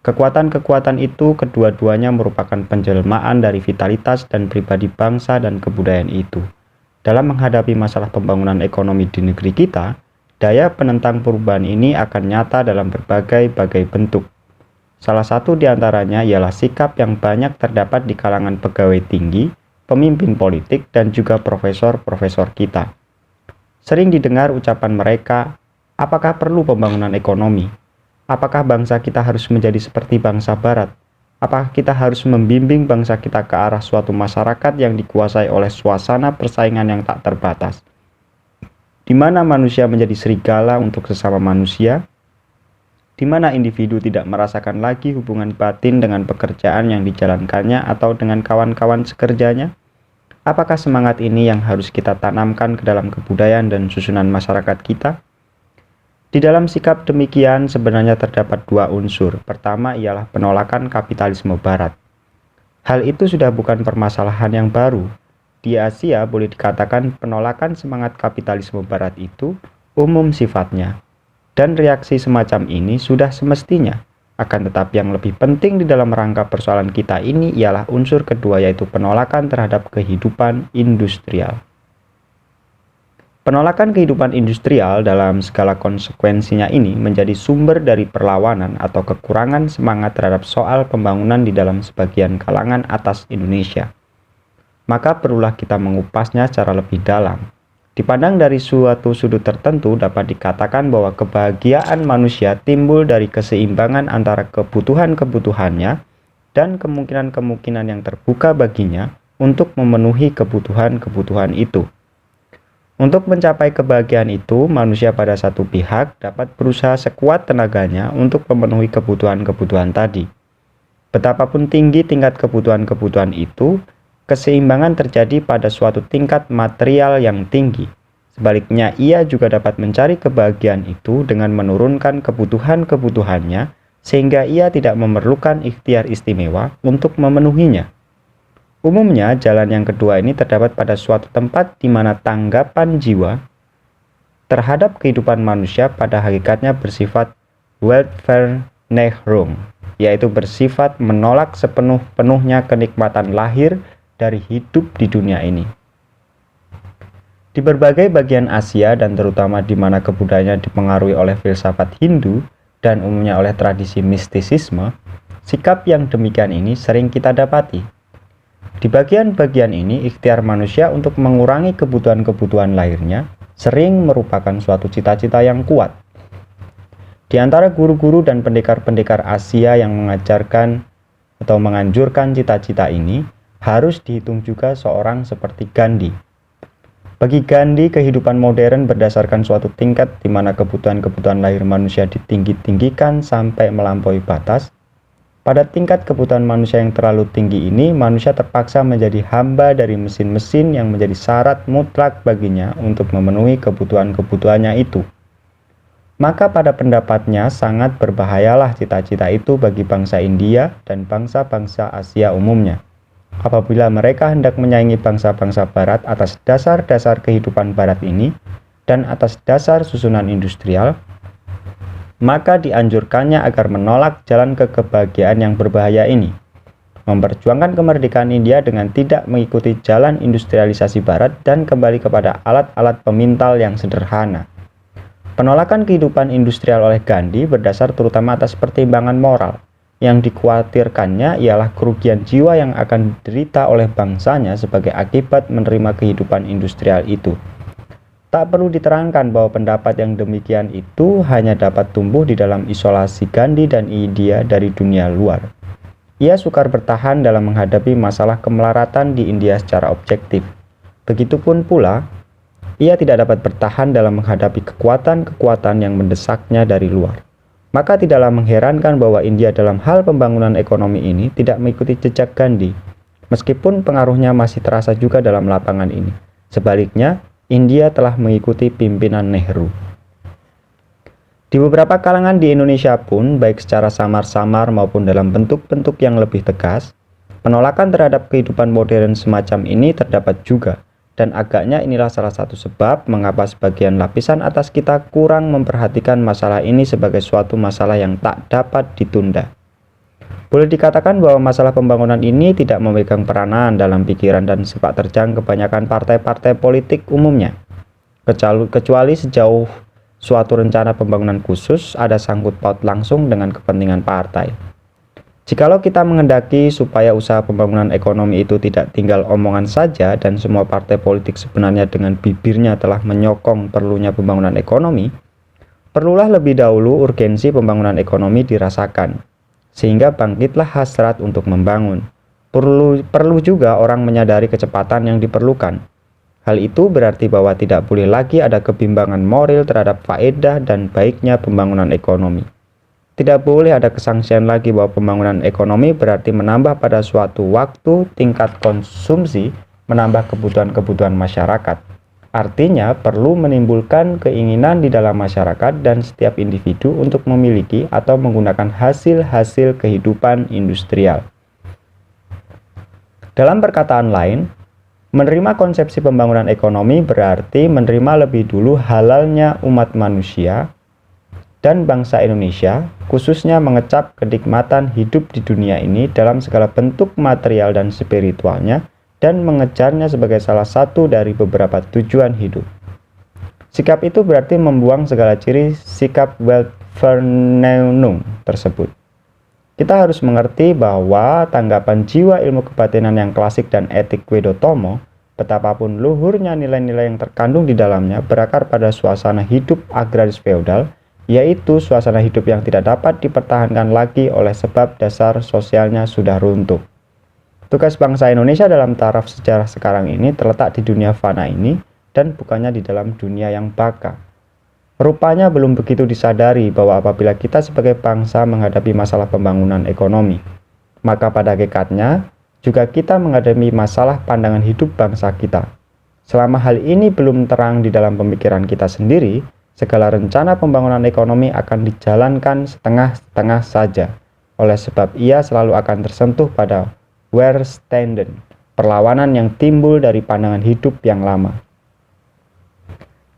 Kekuatan-kekuatan itu kedua-duanya merupakan penjelmaan dari vitalitas dan pribadi bangsa dan kebudayaan itu. Dalam menghadapi masalah pembangunan ekonomi di negeri kita, daya penentang perubahan ini akan nyata dalam berbagai-bagai bentuk. Salah satu di antaranya ialah sikap yang banyak terdapat di kalangan pegawai tinggi, pemimpin politik, dan juga profesor-profesor kita. Sering didengar ucapan mereka, apakah perlu pembangunan ekonomi? Apakah bangsa kita harus menjadi seperti bangsa Barat? Apakah kita harus membimbing bangsa kita ke arah suatu masyarakat yang dikuasai oleh suasana persaingan yang tak terbatas, di mana manusia menjadi serigala untuk sesama manusia, di mana individu tidak merasakan lagi hubungan batin dengan pekerjaan yang dijalankannya atau dengan kawan-kawan sekerjanya? Apakah semangat ini yang harus kita tanamkan ke dalam kebudayaan dan susunan masyarakat kita? Di dalam sikap demikian sebenarnya terdapat dua unsur. Pertama ialah penolakan kapitalisme Barat. Hal itu sudah bukan permasalahan yang baru. Di Asia boleh dikatakan penolakan semangat kapitalisme Barat itu umum sifatnya. Dan reaksi semacam ini sudah semestinya. Akan tetapi yang lebih penting di dalam rangka persoalan kita ini ialah unsur kedua, yaitu penolakan terhadap kehidupan industrial. Penolakan kehidupan industrial dalam segala konsekuensinya ini menjadi sumber dari perlawanan atau kekurangan semangat terhadap soal pembangunan di dalam sebagian kalangan atas Indonesia. Maka perlulah kita mengupasnya secara lebih dalam. Dipandang dari suatu sudut tertentu dapat dikatakan bahwa kebahagiaan manusia timbul dari keseimbangan antara kebutuhan-kebutuhannya dan kemungkinan-kemungkinan yang terbuka baginya untuk memenuhi kebutuhan-kebutuhan itu. Untuk mencapai kebahagiaan itu, manusia pada satu pihak dapat berusaha sekuat tenaganya untuk memenuhi kebutuhan-kebutuhan tadi. Betapapun tinggi tingkat kebutuhan-kebutuhan itu, keseimbangan terjadi pada suatu tingkat material yang tinggi. Sebaliknya, ia juga dapat mencari kebahagiaan itu dengan menurunkan kebutuhan-kebutuhannya, sehingga ia tidak memerlukan ikhtiar istimewa untuk memenuhinya. Umumnya, jalan yang kedua ini terdapat pada suatu tempat di mana tanggapan jiwa terhadap kehidupan manusia pada hakikatnya bersifat Weltvernichtung, yaitu bersifat menolak sepenuh-penuhnya kenikmatan lahir dari hidup di dunia ini. Di berbagai bagian Asia dan terutama di mana kebudayaannya dipengaruhi oleh filsafat Hindu dan umumnya oleh tradisi mistisisme, sikap yang demikian ini sering kita dapati. Di bagian-bagian ini, ikhtiar manusia untuk mengurangi kebutuhan-kebutuhan lahirnya sering merupakan suatu cita-cita yang kuat. Di antara guru-guru dan pendekar-pendekar Asia yang mengajarkan atau menganjurkan cita-cita ini, harus dihitung juga seorang seperti Gandhi. Bagi Gandhi, kehidupan modern berdasarkan suatu tingkat di mana kebutuhan-kebutuhan lahir manusia ditinggi-tinggikan sampai melampaui batas. Pada tingkat kebutuhan manusia yang terlalu tinggi ini, manusia terpaksa menjadi hamba dari mesin-mesin yang menjadi syarat mutlak baginya untuk memenuhi kebutuhan-kebutuhannya itu. Maka pada pendapatnya sangat berbahayalah cita-cita itu bagi bangsa India dan bangsa-bangsa Asia umumnya. Apabila mereka hendak menyaingi bangsa-bangsa Barat atas dasar-dasar kehidupan Barat ini dan atas dasar susunan industrial, maka dianjurkannya agar menolak jalan ke kebahagiaan yang berbahaya ini, memperjuangkan kemerdekaan India dengan tidak mengikuti jalan industrialisasi Barat dan kembali kepada alat-alat pemintal yang sederhana. Penolakan kehidupan industrial oleh Gandhi berdasar terutama atas pertimbangan moral. Yang dikhawatirkannya ialah kerugian jiwa yang akan diderita oleh bangsanya sebagai akibat menerima kehidupan industrial itu. Tak perlu diterangkan bahwa pendapat yang demikian itu hanya dapat tumbuh di dalam isolasi Gandhi dan India dari dunia luar. Ia sukar bertahan dalam menghadapi masalah kemelaratan di India secara objektif. Begitupun pula, ia tidak dapat bertahan dalam menghadapi kekuatan-kekuatan yang mendesaknya dari luar. Maka tidaklah mengherankan bahwa India dalam hal pembangunan ekonomi ini tidak mengikuti jejak Gandhi, meskipun pengaruhnya masih terasa juga dalam lapangan ini. Sebaliknya, India telah mengikuti pimpinan Nehru. Di beberapa kalangan di Indonesia pun, baik secara samar-samar maupun dalam bentuk-bentuk yang lebih tegas, penolakan terhadap kehidupan modern semacam ini terdapat juga, dan agaknya inilah salah satu sebab mengapa sebagian lapisan atas kita kurang memperhatikan masalah ini sebagai suatu masalah yang tak dapat ditunda. Boleh dikatakan bahwa masalah pembangunan ini tidak memegang peranan dalam pikiran dan sepak terjang kebanyakan partai-partai politik umumnya, kecuali sejauh suatu rencana pembangunan khusus ada sangkut paut langsung dengan kepentingan partai. Jikalau kita menghendaki supaya usaha pembangunan ekonomi itu tidak tinggal omongan saja dan semua partai politik sebenarnya dengan bibirnya telah menyokong perlunya pembangunan ekonomi, perlulah lebih dahulu urgensi pembangunan ekonomi dirasakan, sehingga bangkitlah hasrat untuk membangun. Perlu juga orang menyadari kecepatan yang diperlukan. Hal itu berarti bahwa tidak boleh lagi ada kebimbangan moral terhadap faedah dan baiknya pembangunan ekonomi. Tidak boleh ada kesangsian lagi bahwa pembangunan ekonomi berarti menambah pada suatu waktu tingkat konsumsi, menambah kebutuhan-kebutuhan masyarakat. Artinya perlu menimbulkan keinginan di dalam masyarakat dan setiap individu untuk memiliki atau menggunakan hasil-hasil kehidupan industrial. Dalam perkataan lain, menerima konsepsi pembangunan ekonomi berarti menerima lebih dulu halalnya umat manusia dan bangsa Indonesia, khususnya mengecap kenikmatan hidup di dunia ini dalam segala bentuk material dan spiritualnya, dan mengejarnya sebagai salah satu dari beberapa tujuan hidup. Sikap itu berarti membuang segala ciri sikap Weltvernehnung tersebut. Kita harus mengerti bahwa tanggapan jiwa ilmu kebatinan yang klasik dan etik Wedotomo, betapapun luhurnya nilai-nilai yang terkandung di dalamnya, berakar pada suasana hidup agraris feodal, yaitu suasana hidup yang tidak dapat dipertahankan lagi oleh sebab dasar sosialnya sudah runtuh. Tugas bangsa Indonesia dalam taraf sejarah sekarang ini terletak di dunia fana ini dan bukannya di dalam dunia yang baka. Rupanya belum begitu disadari bahwa apabila kita sebagai bangsa menghadapi masalah pembangunan ekonomi, maka pada hakikatnya juga kita menghadapi masalah pandangan hidup bangsa kita. Selama hal ini belum terang di dalam pemikiran kita sendiri, segala rencana pembangunan ekonomi akan dijalankan setengah-setengah saja, oleh sebab ia selalu akan tersentuh pada Weerstanden, perlawanan yang timbul dari pandangan hidup yang lama.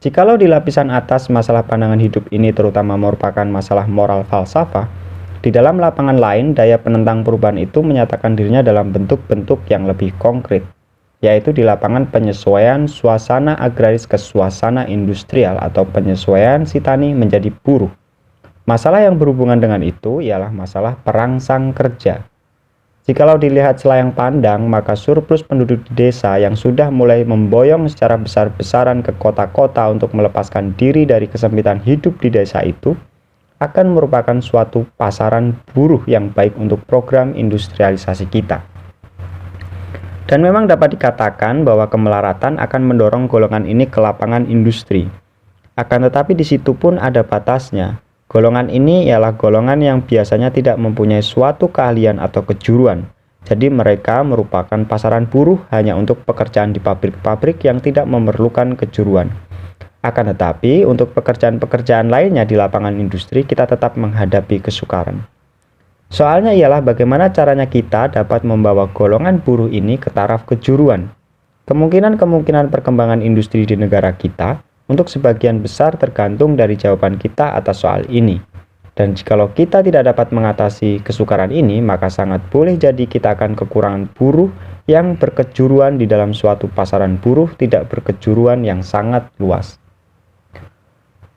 Jikalau di lapisan atas masalah pandangan hidup ini terutama merupakan masalah moral falsafah, di dalam lapangan lain daya penentang perubahan itu menyatakan dirinya dalam bentuk-bentuk yang lebih konkret, yaitu di lapangan penyesuaian suasana agraris ke suasana industrial atau penyesuaian si tani menjadi buruh. Masalah yang berhubungan dengan itu ialah masalah perangsang kerja. Jikalau dilihat selayang pandang, maka surplus penduduk di desa yang sudah mulai memboyong secara besar-besaran ke kota-kota untuk melepaskan diri dari kesempitan hidup di desa itu, akan merupakan suatu pasaran buruh yang baik untuk program industrialisasi kita. Dan memang dapat dikatakan bahwa kemelaratan akan mendorong golongan ini ke lapangan industri. Akan tetapi di situ pun ada batasnya. Golongan ini ialah golongan yang biasanya tidak mempunyai suatu keahlian atau kejuruan. Jadi mereka merupakan pasaran buruh hanya untuk pekerjaan di pabrik-pabrik yang tidak memerlukan kejuruan. Akan tetapi untuk pekerjaan-pekerjaan lainnya di lapangan industri kita tetap menghadapi kesukaran. Soalnya ialah bagaimana caranya kita dapat membawa golongan buruh ini ke taraf kejuruan. Kemungkinan-kemungkinan perkembangan industri di negara kita untuk sebagian besar tergantung dari jawaban kita atas soal ini. Dan jikalau kita tidak dapat mengatasi kesukaran ini, maka sangat boleh jadi kita akan kekurangan buruh yang berkejuruan di dalam suatu pasaran buruh tidak berkejuruan yang sangat luas.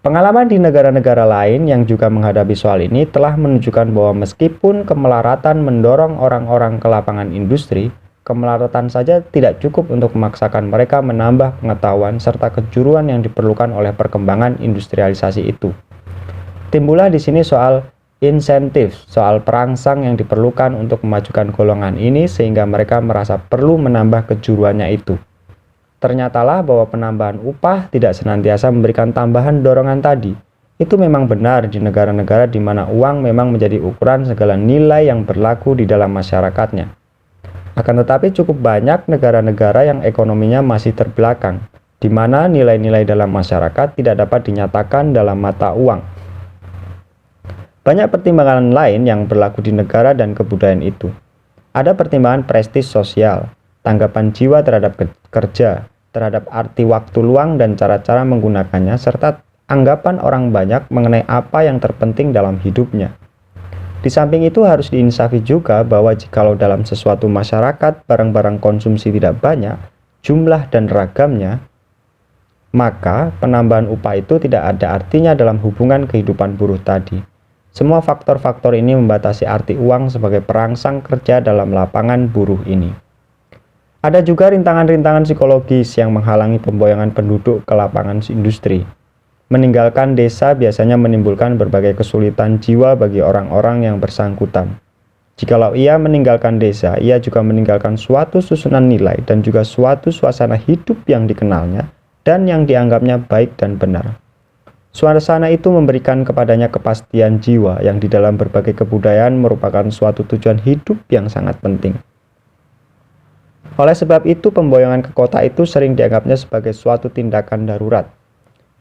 Pengalaman di negara-negara lain yang juga menghadapi soal ini telah menunjukkan bahwa meskipun kemelaratan mendorong orang-orang ke lapangan industri, kemelaratan saja tidak cukup untuk memaksakan mereka menambah pengetahuan serta kejuruan yang diperlukan oleh perkembangan industrialisasi itu. Timbullah di sini soal insentif, soal perangsang yang diperlukan untuk memajukan golongan ini sehingga mereka merasa perlu menambah kejuruannya itu. Ternyatalah bahwa penambahan upah tidak senantiasa memberikan tambahan dorongan tadi. Itu memang benar di negara-negara di mana uang memang menjadi ukuran segala nilai yang berlaku di dalam masyarakatnya. Akan tetapi cukup banyak negara-negara yang ekonominya masih terbelakang, di mana nilai-nilai dalam masyarakat tidak dapat dinyatakan dalam mata uang. Banyak pertimbangan lain yang berlaku di negara dan kebudayaan itu. Ada pertimbangan prestis sosial, tanggapan jiwa terhadap kerja, terhadap arti waktu luang dan cara-cara menggunakannya, serta anggapan orang banyak mengenai apa yang terpenting dalam hidupnya. Di samping itu harus diinsafi juga bahwa jikalau dalam sesuatu masyarakat barang-barang konsumsi tidak banyak, jumlah dan ragamnya, maka penambahan upah itu tidak ada artinya dalam hubungan kehidupan buruh tadi. Semua faktor-faktor ini membatasi arti uang sebagai perangsang kerja dalam lapangan buruh ini. Ada juga rintangan-rintangan psikologis yang menghalangi pemboyangan penduduk ke lapangan industri. Meninggalkan desa biasanya menimbulkan berbagai kesulitan jiwa bagi orang-orang yang bersangkutan. Jikalau ia meninggalkan desa, ia juga meninggalkan suatu susunan nilai dan juga suatu suasana hidup yang dikenalnya dan yang dianggapnya baik dan benar. Suasana itu memberikan kepadanya kepastian jiwa yang di dalam berbagai kebudayaan merupakan suatu tujuan hidup yang sangat penting. Oleh sebab itu, pemboyangan ke kota itu sering dianggapnya sebagai suatu tindakan darurat.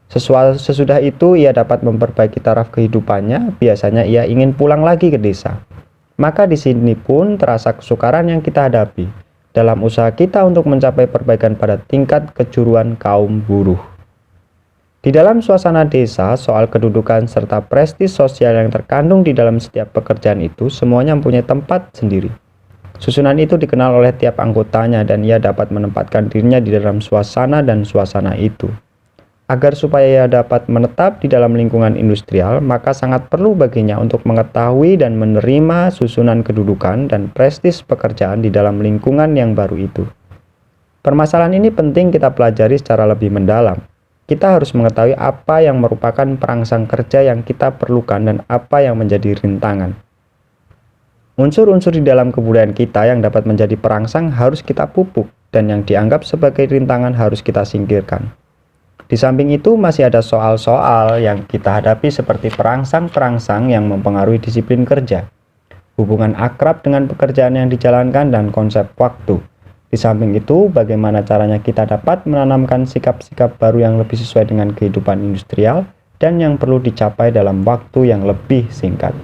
Sesudah itu, ia dapat memperbaiki taraf kehidupannya, biasanya ia ingin pulang lagi ke desa. Maka di sini pun terasa kesukaran yang kita hadapi dalam usaha kita untuk mencapai perbaikan pada tingkat kejuruan kaum buruh. Di dalam suasana desa, soal kedudukan serta prestis sosial yang terkandung di dalam setiap pekerjaan itu semuanya mempunyai tempat sendiri. Susunan itu dikenal oleh tiap anggotanya dan ia dapat menempatkan dirinya di dalam suasana dan suasana itu. Agar supaya ia dapat menetap di dalam lingkungan industrial, maka sangat perlu baginya untuk mengetahui dan menerima susunan kedudukan dan prestis pekerjaan di dalam lingkungan yang baru itu. Permasalahan ini penting kita pelajari secara lebih mendalam. Kita harus mengetahui apa yang merupakan perangsang kerja yang kita perlukan dan apa yang menjadi rintangan. Unsur-unsur di dalam kebudayaan kita yang dapat menjadi perangsang harus kita pupuk dan yang dianggap sebagai rintangan harus kita singkirkan. Di samping itu masih ada soal-soal yang kita hadapi seperti perangsang-perangsang yang mempengaruhi disiplin kerja, hubungan akrab dengan pekerjaan yang dijalankan dan konsep waktu. Di samping itu, bagaimana caranya kita dapat menanamkan sikap-sikap baru yang lebih sesuai dengan kehidupan industrial dan yang perlu dicapai dalam waktu yang lebih singkat.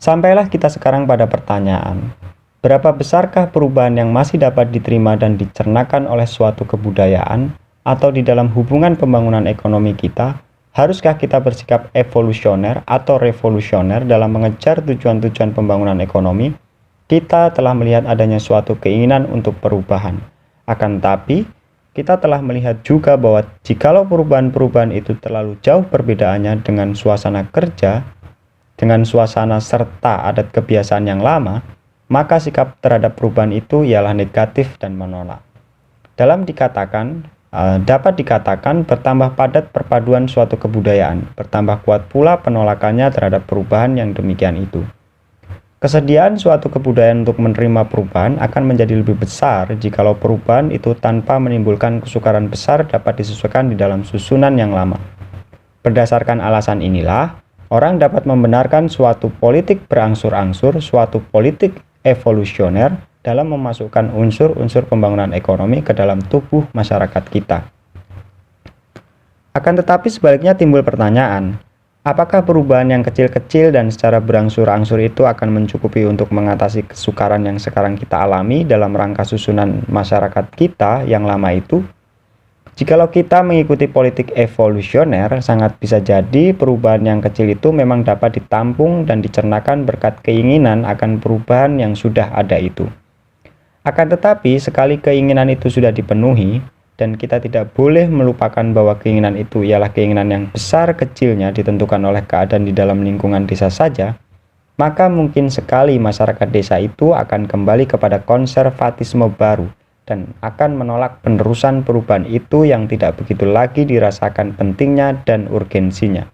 Sampailah kita sekarang pada pertanyaan, berapa besarkah perubahan yang masih dapat diterima dan dicernakan oleh suatu kebudayaan atau di dalam hubungan pembangunan ekonomi kita? Haruskah kita bersikap evolusioner atau revolusioner dalam mengejar tujuan-tujuan pembangunan ekonomi? Kita telah melihat adanya suatu keinginan untuk perubahan. Akan tetapi, kita telah melihat juga bahwa jikalau perubahan-perubahan itu terlalu jauh perbedaannya dengan suasana kerja, dengan suasana serta adat kebiasaan yang lama, maka sikap terhadap perubahan itu ialah negatif dan menolak. Dapat dikatakan bertambah padat perpaduan suatu kebudayaan, bertambah kuat pula penolakannya terhadap perubahan yang demikian itu. Kesediaan suatu kebudayaan untuk menerima perubahan akan menjadi lebih besar jikalau perubahan itu tanpa menimbulkan kesukaran besar dapat disesuaikan di dalam susunan yang lama. Berdasarkan alasan inilah, orang dapat membenarkan suatu politik berangsur-angsur, suatu politik evolusioner dalam memasukkan unsur-unsur pembangunan ekonomi ke dalam tubuh masyarakat kita. Akan tetapi sebaliknya timbul pertanyaan, apakah perubahan yang kecil-kecil dan secara berangsur-angsur itu akan mencukupi untuk mengatasi kesukaran yang sekarang kita alami dalam rangka susunan masyarakat kita yang lama itu? Jikalau kita mengikuti politik evolusioner, sangat bisa jadi perubahan yang kecil itu memang dapat ditampung dan dicernakan berkat keinginan akan perubahan yang sudah ada itu. Akan tetapi, sekali keinginan itu sudah dipenuhi, dan kita tidak boleh melupakan bahwa keinginan itu ialah keinginan yang besar kecilnya ditentukan oleh keadaan di dalam lingkungan desa saja, maka mungkin sekali masyarakat desa itu akan kembali kepada konservatisme baru, dan akan menolak penerusan perubahan itu yang tidak begitu lagi dirasakan pentingnya dan urgensinya.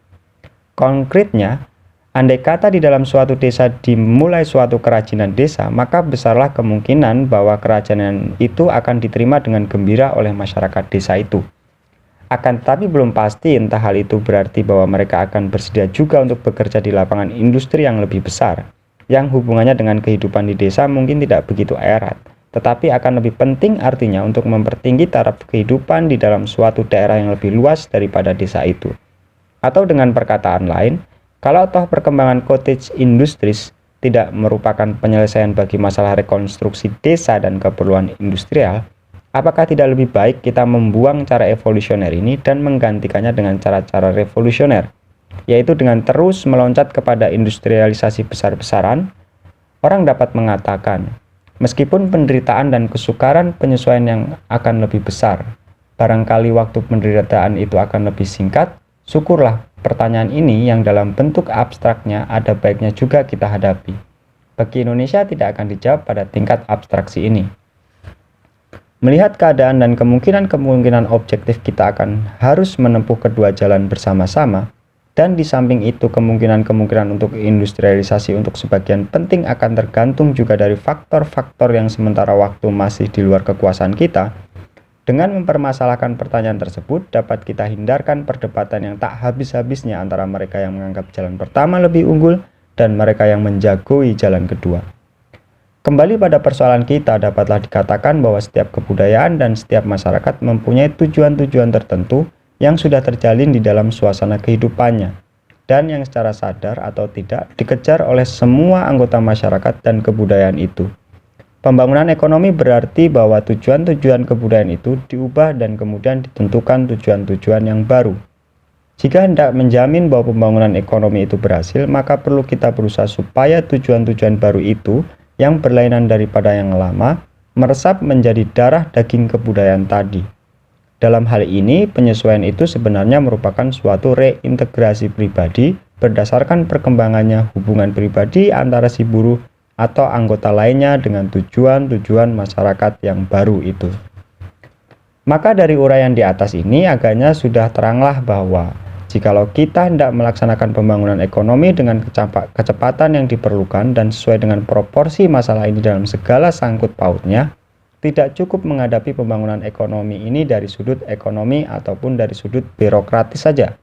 Konkretnya, andai kata di dalam suatu desa dimulai suatu kerajinan desa, maka besarlah kemungkinan bahwa kerajinan itu akan diterima dengan gembira oleh masyarakat desa itu. Akan tetapi belum pasti entah hal itu berarti bahwa mereka akan bersedia juga untuk bekerja di lapangan industri yang lebih besar, yang hubungannya dengan kehidupan di desa mungkin tidak begitu erat, tetapi akan lebih penting artinya untuk mempertinggi taraf kehidupan di dalam suatu daerah yang lebih luas daripada desa itu. Atau dengan perkataan lain, kalau toh perkembangan cottage industries tidak merupakan penyelesaian bagi masalah rekonstruksi desa dan keperluan industrial, apakah tidak lebih baik kita membuang cara evolusioner ini dan menggantikannya dengan cara-cara revolusioner, yaitu dengan terus meloncat kepada industrialisasi besar-besaran? Orang dapat mengatakan, meskipun penderitaan dan kesukaran penyesuaian yang akan lebih besar, Barangkali waktu penderitaan itu akan lebih singkat. Syukurlah pertanyaan ini yang dalam bentuk abstraknya ada baiknya juga kita hadapi. Bagi Indonesia tidak akan dijawab pada tingkat abstraksi ini. Melihat keadaan dan kemungkinan-kemungkinan objektif, kita akan harus menempuh kedua jalan bersama-sama, dan di samping itu kemungkinan-kemungkinan untuk industrialisasi untuk sebagian penting akan tergantung juga dari faktor-faktor yang sementara waktu masih di luar kekuasaan kita. Dengan mempermasalahkan pertanyaan tersebut, dapat kita hindarkan perdebatan yang tak habis-habisnya antara mereka yang menganggap jalan pertama lebih unggul dan mereka yang menjagoi jalan kedua. Kembali pada persoalan kita, dapatlah dikatakan bahwa setiap kebudayaan dan setiap masyarakat mempunyai tujuan-tujuan tertentu yang sudah terjalin di dalam suasana kehidupannya, dan yang secara sadar atau tidak dikejar oleh semua anggota masyarakat dan kebudayaan itu. Pembangunan ekonomi berarti bahwa tujuan-tujuan kebudayaan itu diubah dan kemudian ditentukan tujuan-tujuan yang baru. Jika hendak menjamin bahwa pembangunan ekonomi itu berhasil, maka perlu kita berusaha supaya tujuan-tujuan baru itu yang berlainan daripada yang lama meresap menjadi darah daging kebudayaan tadi. Dalam hal ini, penyesuaian itu sebenarnya merupakan suatu reintegrasi pribadi berdasarkan perkembangannya hubungan pribadi antara si buruh atau anggota lainnya dengan tujuan-tujuan masyarakat yang baru itu. Maka dari uraian di atas ini agaknya sudah teranglah bahwa jikalau kita hendak melaksanakan pembangunan ekonomi dengan kecepatan yang diperlukan dan sesuai dengan proporsi masalah ini dalam segala sangkut pautnya, tidak cukup menghadapi pembangunan ekonomi ini dari sudut ekonomi ataupun dari sudut birokratis saja.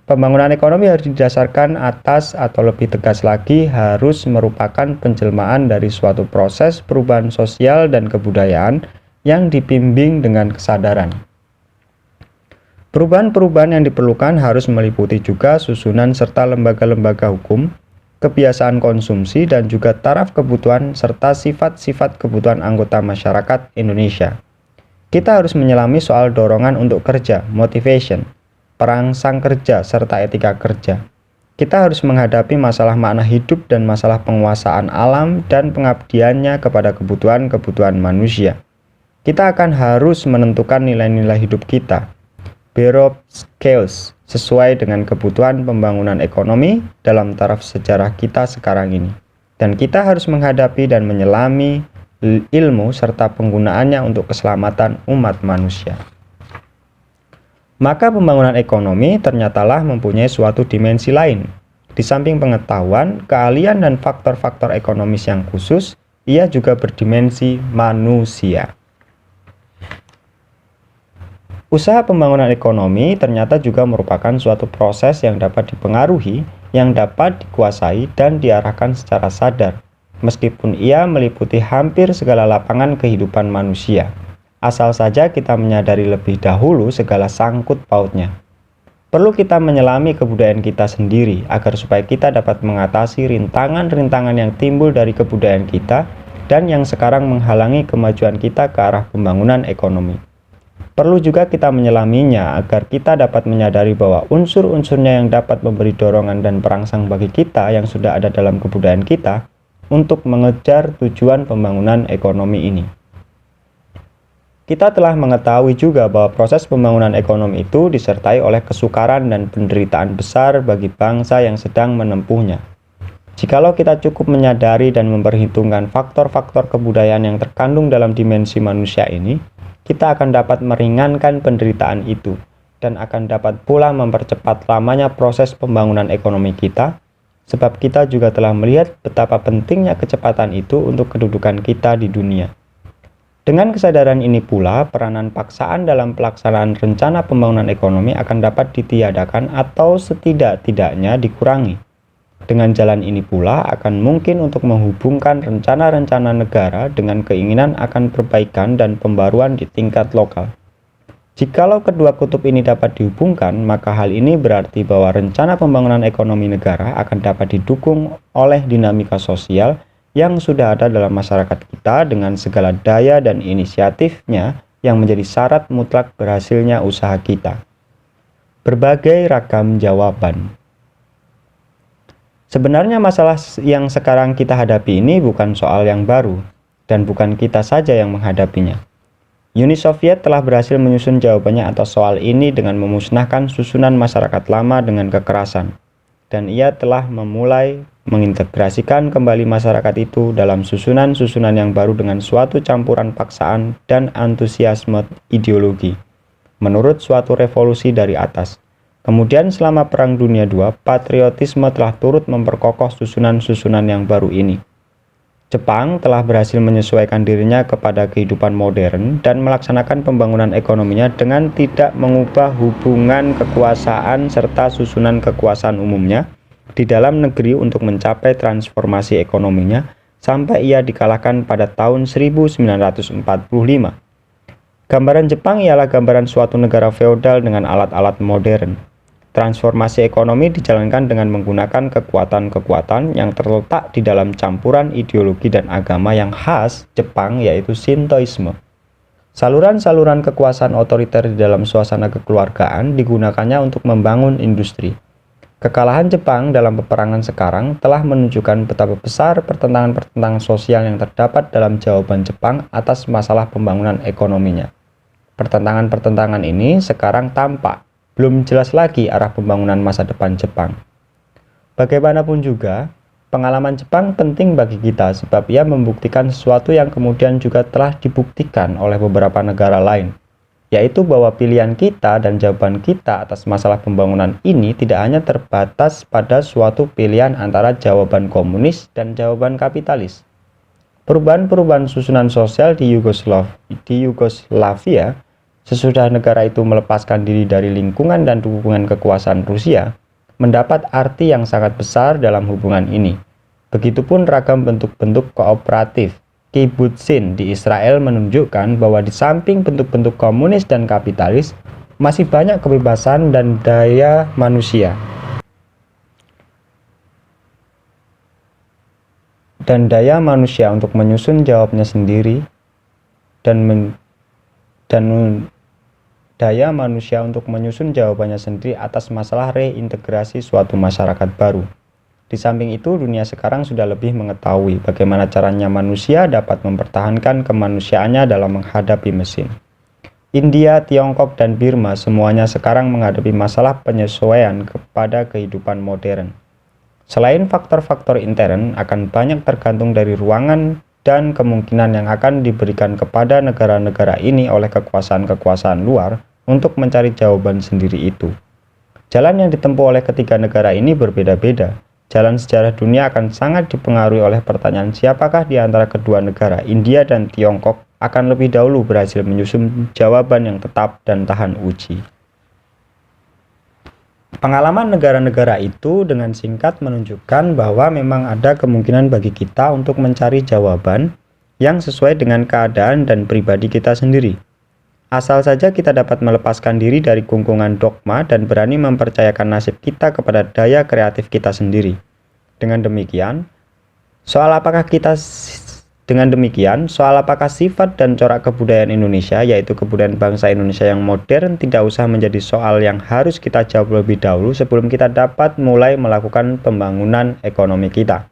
Pembangunan ekonomi harus didasarkan atas, atau lebih tegas lagi, harus merupakan penjelmaan dari suatu proses perubahan sosial dan kebudayaan yang dibimbing dengan kesadaran. Perubahan-perubahan yang diperlukan harus meliputi juga susunan serta lembaga-lembaga hukum, kebiasaan konsumsi, dan juga taraf kebutuhan serta sifat-sifat kebutuhan anggota masyarakat Indonesia. Kita harus menyelami soal dorongan untuk kerja, motivation, perangsang kerja, serta etika kerja. Kita harus menghadapi masalah makna hidup dan masalah penguasaan alam dan pengabdiannya kepada kebutuhan-kebutuhan manusia. Kita akan harus menentukan nilai-nilai hidup kita, Bureau Scales, sesuai dengan kebutuhan pembangunan ekonomi dalam taraf sejarah kita sekarang ini. Dan kita harus menghadapi dan menyelami ilmu serta penggunaannya untuk keselamatan umat manusia. Maka pembangunan ekonomi ternyatalah mempunyai suatu dimensi lain. Di samping pengetahuan, keahlian, dan faktor-faktor ekonomis yang khusus, ia juga berdimensi manusia. Usaha pembangunan ekonomi ternyata juga merupakan suatu proses yang dapat dipengaruhi, yang dapat dikuasai dan diarahkan secara sadar, meskipun ia meliputi hampir segala lapangan kehidupan manusia. Asal saja kita menyadari lebih dahulu segala sangkut pautnya. Perlu kita menyelami kebudayaan kita sendiri agar supaya kita dapat mengatasi rintangan-rintangan yang timbul dari kebudayaan kita dan yang sekarang menghalangi kemajuan kita ke arah pembangunan ekonomi. Perlu juga kita menyelaminya agar kita dapat menyadari bahwa unsur-unsurnya yang dapat memberi dorongan dan perangsang bagi kita yang sudah ada dalam kebudayaan kita untuk mengejar tujuan pembangunan ekonomi ini. Kita telah mengetahui juga bahwa proses pembangunan ekonomi itu disertai oleh kesukaran dan penderitaan besar bagi bangsa yang sedang menempuhnya. Jikalau kita cukup menyadari dan memperhitungkan faktor-faktor kebudayaan yang terkandung dalam dimensi manusia ini, kita akan dapat meringankan penderitaan itu dan akan dapat pula mempercepat lamanya proses pembangunan ekonomi kita, sebab kita juga telah melihat betapa pentingnya kecepatan itu untuk kedudukan kita di dunia. Dengan kesadaran ini pula, peranan paksaan dalam pelaksanaan rencana pembangunan ekonomi akan dapat ditiadakan atau setidak-tidaknya dikurangi. Dengan jalan ini pula akan mungkin untuk menghubungkan rencana-rencana negara dengan keinginan akan perbaikan dan pembaruan di tingkat lokal. Jikalau kedua kutub ini dapat dihubungkan, maka hal ini berarti bahwa rencana pembangunan ekonomi negara akan dapat didukung oleh dinamika sosial yang sudah ada dalam masyarakat kita dengan segala daya dan inisiatifnya yang menjadi syarat mutlak berhasilnya usaha kita. Berbagai ragam jawaban. Sebenarnya masalah yang sekarang kita hadapi ini bukan soal yang baru, dan bukan kita saja yang menghadapinya. Uni Soviet telah berhasil menyusun jawabannya atas soal ini dengan memusnahkan susunan masyarakat lama dengan kekerasan, dan ia telah memulai mengintegrasikan kembali masyarakat itu dalam susunan-susunan yang baru dengan suatu campuran paksaan dan antusiasme ideologi, menurut suatu revolusi dari atas. Kemudian selama Perang Dunia II, patriotisme telah turut memperkokoh susunan-susunan yang baru ini. Jepang telah berhasil menyesuaikan dirinya kepada kehidupan modern dan melaksanakan pembangunan ekonominya dengan tidak mengubah hubungan kekuasaan serta susunan kekuasaan umumnya di dalam negeri untuk mencapai transformasi ekonominya sampai ia dikalahkan pada tahun 1945. Gambaran Jepang ialah gambaran suatu negara feodal dengan alat-alat modern. Transformasi ekonomi dijalankan dengan menggunakan kekuatan-kekuatan yang terletak di dalam campuran ideologi dan agama yang khas Jepang, yaitu Shintoisme. Saluran-saluran kekuasaan otoriter di dalam suasana kekeluargaan digunakannya untuk membangun industri. Kekalahan Jepang dalam peperangan sekarang telah menunjukkan betapa besar pertentangan-pertentangan sosial yang terdapat dalam jawaban Jepang atas masalah pembangunan ekonominya. Pertentangan-pertentangan ini sekarang tampak. Belum jelas lagi arah pembangunan masa depan Jepang. Bagaimanapun juga, pengalaman Jepang penting bagi kita sebab ia membuktikan sesuatu yang kemudian juga telah dibuktikan oleh beberapa negara lain, yaitu bahwa pilihan kita dan jawaban kita atas masalah pembangunan ini tidak hanya terbatas pada suatu pilihan antara jawaban komunis dan jawaban kapitalis. Perubahan-perubahan susunan sosial di Yugoslavia sesudah negara itu melepaskan diri dari lingkungan dan dukungan kekuasaan Rusia, mendapat arti yang sangat besar dalam hubungan ini. Begitupun ragam bentuk-bentuk kooperatif, kibbutzin di Israel menunjukkan bahwa di samping bentuk-bentuk komunis dan kapitalis, masih banyak kebebasan dan daya manusia. Untuk menyusun jawabnya sendiri daya manusia untuk menyusun jawabannya sendiri atas masalah reintegrasi suatu masyarakat baru. Di samping itu, dunia sekarang sudah lebih mengetahui bagaimana caranya manusia dapat mempertahankan kemanusiaannya dalam menghadapi mesin. India, Tiongkok, dan Burma semuanya sekarang menghadapi masalah penyesuaian kepada kehidupan modern. Selain faktor-faktor intern, akan banyak tergantung dari ruangan dan kemungkinan yang akan diberikan kepada negara-negara ini oleh kekuasaan-kekuasaan luar untuk mencari jawaban sendiri itu. Jalan yang ditempuh oleh ketiga negara ini berbeda-beda. Jalan sejarah dunia akan sangat dipengaruhi oleh pertanyaan siapakah di antara kedua negara, India dan Tiongkok, akan lebih dahulu berhasil menyusun jawaban yang tetap dan tahan uji. Pengalaman negara-negara itu dengan singkat menunjukkan bahwa memang ada kemungkinan bagi kita untuk mencari jawaban yang sesuai dengan keadaan dan pribadi kita sendiri. Asal saja kita dapat melepaskan diri dari kungkungan dogma dan berani mempercayakan nasib kita kepada daya kreatif kita sendiri. Dengan demikian, soal apakah sifat dan corak kebudayaan Indonesia, yaitu kebudayaan bangsa Indonesia yang modern, tidak usah menjadi soal yang harus kita jawab lebih dahulu sebelum kita dapat mulai melakukan pembangunan ekonomi kita.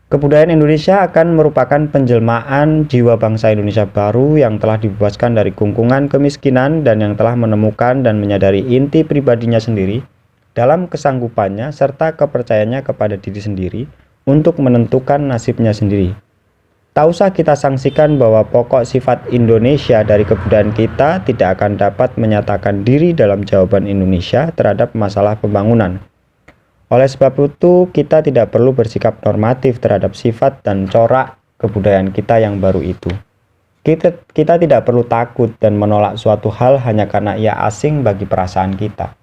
Kebudayaan Indonesia akan merupakan penjelmaan jiwa bangsa Indonesia baru yang telah dibebaskan dari kungkungan kemiskinan dan yang telah menemukan dan menyadari inti pribadinya sendiri dalam kesanggupannya serta kepercayaannya kepada diri sendiri untuk menentukan nasibnya sendiri. Tak usah kita sangsikan bahwa pokok sifat Indonesia dari kebudayaan kita tidak akan dapat menyatakan diri dalam jawaban Indonesia terhadap masalah pembangunan. Oleh sebab itu, kita tidak perlu bersikap normatif terhadap sifat dan corak kebudayaan kita yang baru itu. Kita tidak perlu takut dan menolak suatu hal hanya karena ia asing bagi perasaan kita.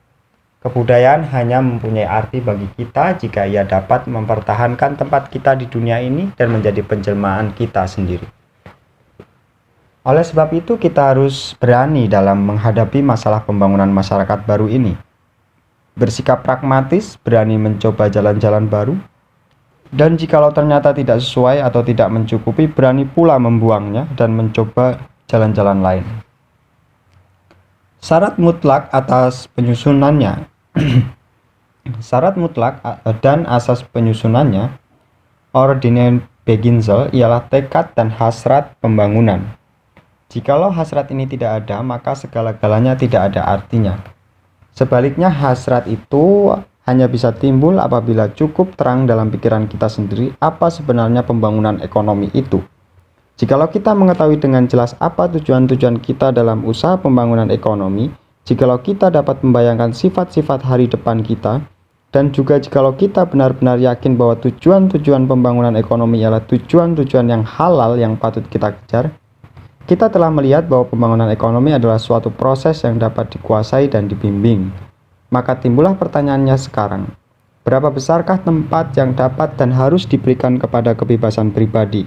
Kebudayaan hanya mempunyai arti bagi kita jika ia dapat mempertahankan tempat kita di dunia ini dan menjadi penjelmaan kita sendiri. Oleh sebab itu, kita harus berani dalam menghadapi masalah pembangunan masyarakat baru ini. Bersikap pragmatis, berani mencoba jalan-jalan baru, dan jikalau ternyata tidak sesuai atau tidak mencukupi, berani pula membuangnya dan mencoba jalan-jalan lain. Syarat mutlak atas penyusunannya Syarat mutlak dan asas penyusunannya, Ordine Beginzel, ialah tekad dan hasrat pembangunan. Jikalau hasrat ini tidak ada, maka segala-galanya tidak ada artinya. Sebaliknya, hasrat itu hanya bisa timbul apabila cukup terang dalam pikiran kita sendiri apa sebenarnya pembangunan ekonomi itu. Jikalau kita mengetahui dengan jelas apa tujuan-tujuan kita dalam usaha pembangunan ekonomi, jikalau kita dapat membayangkan sifat-sifat hari depan kita, dan juga jikalau kita benar-benar yakin bahwa tujuan-tujuan pembangunan ekonomi ialah tujuan-tujuan yang halal yang patut kita kejar, kita telah melihat bahwa pembangunan ekonomi adalah suatu proses yang dapat dikuasai dan dibimbing. Maka timbullah pertanyaannya sekarang, berapa besarkah tempat yang dapat dan harus diberikan kepada kebebasan pribadi?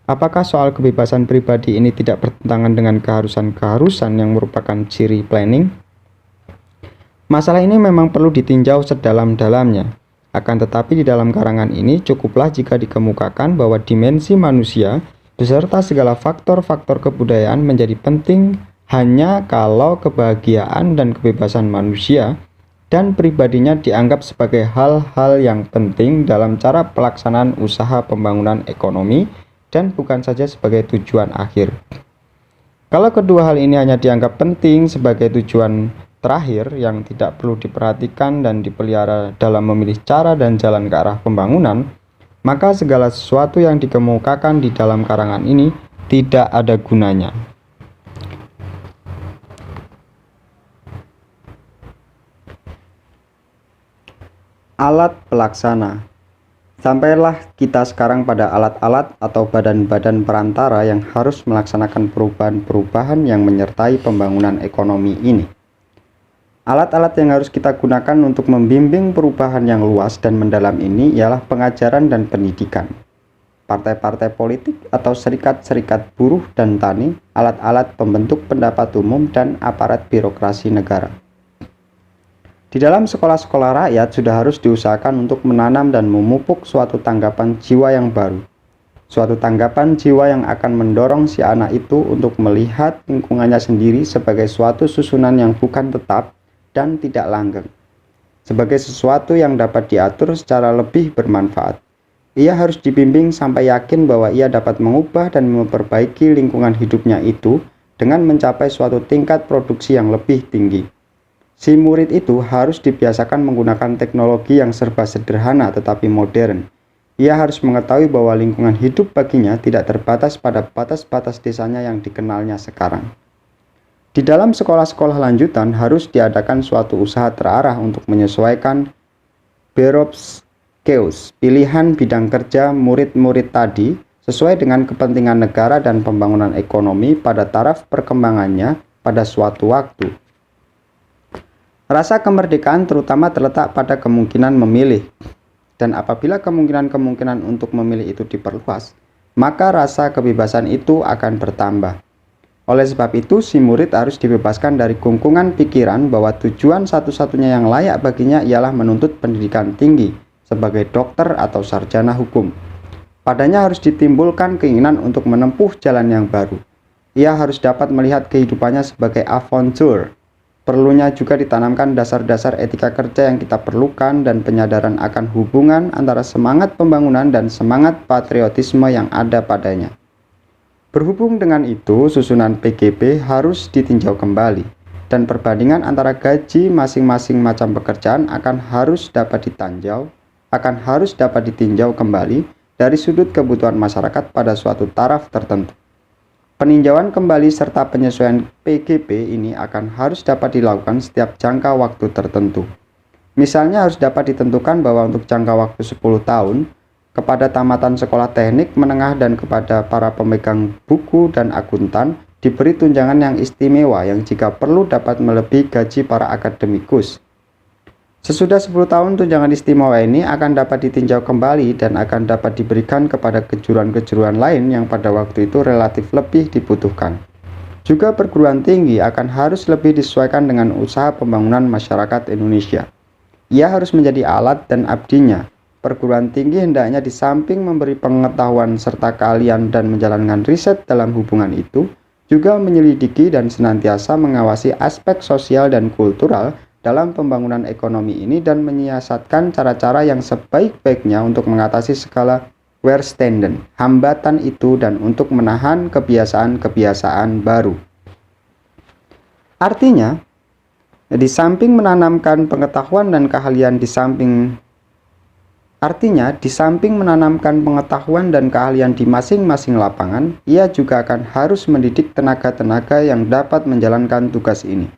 Apakah soal kebebasan pribadi ini tidak bertentangan dengan keharusan-keharusan yang merupakan ciri planning? Masalah ini memang perlu ditinjau sedalam-dalamnya. Akan tetapi di dalam karangan ini cukuplah jika dikemukakan bahwa dimensi manusia beserta segala faktor-faktor kebudayaan menjadi penting hanya kalau kebahagiaan dan kebebasan manusia dan pribadinya dianggap sebagai hal-hal yang penting dalam cara pelaksanaan usaha pembangunan ekonomi dan bukan saja sebagai tujuan akhir. Kalau kedua hal ini hanya dianggap penting sebagai tujuan terakhir yang tidak perlu diperhatikan dan dipelihara dalam memilih cara dan jalan ke arah pembangunan, maka segala sesuatu yang dikemukakan di dalam karangan ini tidak ada gunanya. Alat pelaksana. Sampailah kita sekarang pada alat-alat atau badan-badan perantara yang harus melaksanakan perubahan-perubahan yang menyertai pembangunan ekonomi ini. Alat-alat yang harus kita gunakan untuk membimbing perubahan yang luas dan mendalam ini ialah pengajaran dan pendidikan, partai-partai politik atau serikat-serikat buruh dan tani, alat-alat pembentuk pendapat umum, dan aparat birokrasi negara. Di dalam sekolah-sekolah rakyat sudah harus diusahakan untuk menanam dan memupuk suatu tanggapan jiwa yang baru, suatu tanggapan jiwa yang akan mendorong si anak itu untuk melihat lingkungannya sendiri sebagai suatu susunan yang bukan tetap dan tidak langgeng, sebagai sesuatu yang dapat diatur secara lebih bermanfaat. Ia harus dibimbing sampai yakin bahwa ia dapat mengubah dan memperbaiki lingkungan hidupnya itu dengan mencapai suatu tingkat produksi yang lebih tinggi. Si murid itu harus dibiasakan menggunakan teknologi yang serba sederhana tetapi modern. Ia harus mengetahui bahwa lingkungan hidup baginya tidak terbatas pada batas-batas desanya yang dikenalnya sekarang. Di dalam sekolah-sekolah lanjutan harus diadakan suatu usaha terarah untuk menyesuaikan Berobskeus, pilihan bidang kerja murid-murid tadi sesuai dengan kepentingan negara dan pembangunan ekonomi pada taraf perkembangannya pada suatu waktu. Rasa kemerdekaan terutama terletak pada kemungkinan memilih, dan apabila kemungkinan-kemungkinan untuk memilih itu diperluas, maka rasa kebebasan itu akan bertambah. Oleh sebab itu, si murid harus dibebaskan dari kungkungan pikiran bahwa tujuan satu-satunya yang layak baginya ialah menuntut pendidikan tinggi sebagai dokter atau sarjana hukum. Padanya harus ditimbulkan keinginan untuk menempuh jalan yang baru. Ia harus dapat melihat kehidupannya sebagai aventure. Perlunya juga ditanamkan dasar-dasar etika kerja yang kita perlukan dan penyadaran akan hubungan antara semangat pembangunan dan semangat patriotisme yang ada padanya. Berhubung dengan itu, susunan PGB harus ditinjau kembali, dan perbandingan antara gaji masing-masing macam pekerjaan akan harus dapat ditinjau kembali dari sudut kebutuhan masyarakat pada suatu taraf tertentu. Peninjauan kembali serta penyesuaian PGB ini akan harus dapat dilakukan setiap jangka waktu tertentu. Misalnya harus dapat ditentukan bahwa untuk jangka waktu 10 tahun, kepada tamatan sekolah teknik menengah dan kepada para pemegang buku dan akuntan diberi tunjangan yang istimewa yang jika perlu dapat melebihi gaji para akademikus. Sesudah 10 tahun tunjangan istimewa ini akan dapat ditinjau kembali dan akan dapat diberikan kepada kejuruan-kejuruan lain yang pada waktu itu relatif lebih dibutuhkan. Juga perguruan tinggi akan harus lebih disesuaikan dengan usaha pembangunan masyarakat Indonesia. Ia harus menjadi alat dan abdinya. Perguruan tinggi hendaknya di samping memberi pengetahuan serta keahlian dan menjalankan riset dalam hubungan itu, juga menyelidiki dan senantiasa mengawasi aspek sosial dan kultural dalam pembangunan ekonomi ini dan menyiasatkan cara-cara yang sebaik-baiknya untuk mengatasi segala weerstanden, hambatan itu dan untuk menahan kebiasaan-kebiasaan baru. Artinya, di samping menanamkan pengetahuan dan keahlian di samping menanamkan pengetahuan dan keahlian di masing-masing lapangan, ia juga akan harus mendidik tenaga-tenaga yang dapat menjalankan tugas ini.